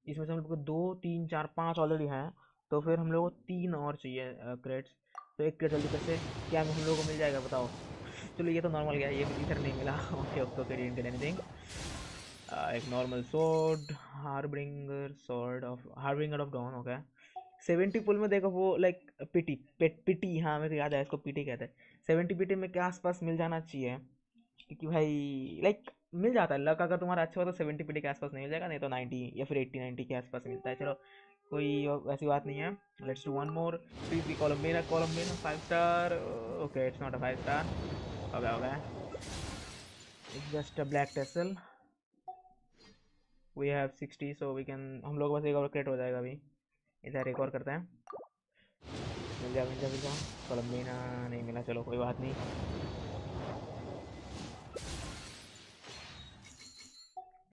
इसमें से हम लोग को 2 3 4 5 ऑलरेडी हैं, तो फिर हम लोग को 3 और चाहिए क्रेट्स. तो एक क्रेट जल्दी से क्या हम लोगों को मिल जाएगा बताओ? चलो ये तो नॉर्मल गया, ये इधर नहीं मिला. Okay didn't get anything. एक normal sword, harbinger of dawn. Okay, 70 pull में देखो वो लाइक पिटी, हाँ मेरे को याद है, इसको पिटी कहते हैं. 70 पिटी में के आसपास मिल जाना चाहिए, क्योंकि भाई लाइक मिल जाता है. लक अगर तुम्हारा अच्छा हो तो 70 पिटी के आसपास नहीं मिल जाएगा, नहीं तो 90 या फिर 80 90 के आसपास मिलता है. चलो कोई वैसी बात नहीं है. Let's do one more. Columbina 5 star. Okay, it's not a 5 star. Okay, it's just a black tassel. We have 60, so we can, हम लोग बस एक और क्रेट हो जाएगा. अभी इधर एक और करते हैं. मिल जा. कोलम्बिना नहीं मिला, चलो कोई बात नहीं.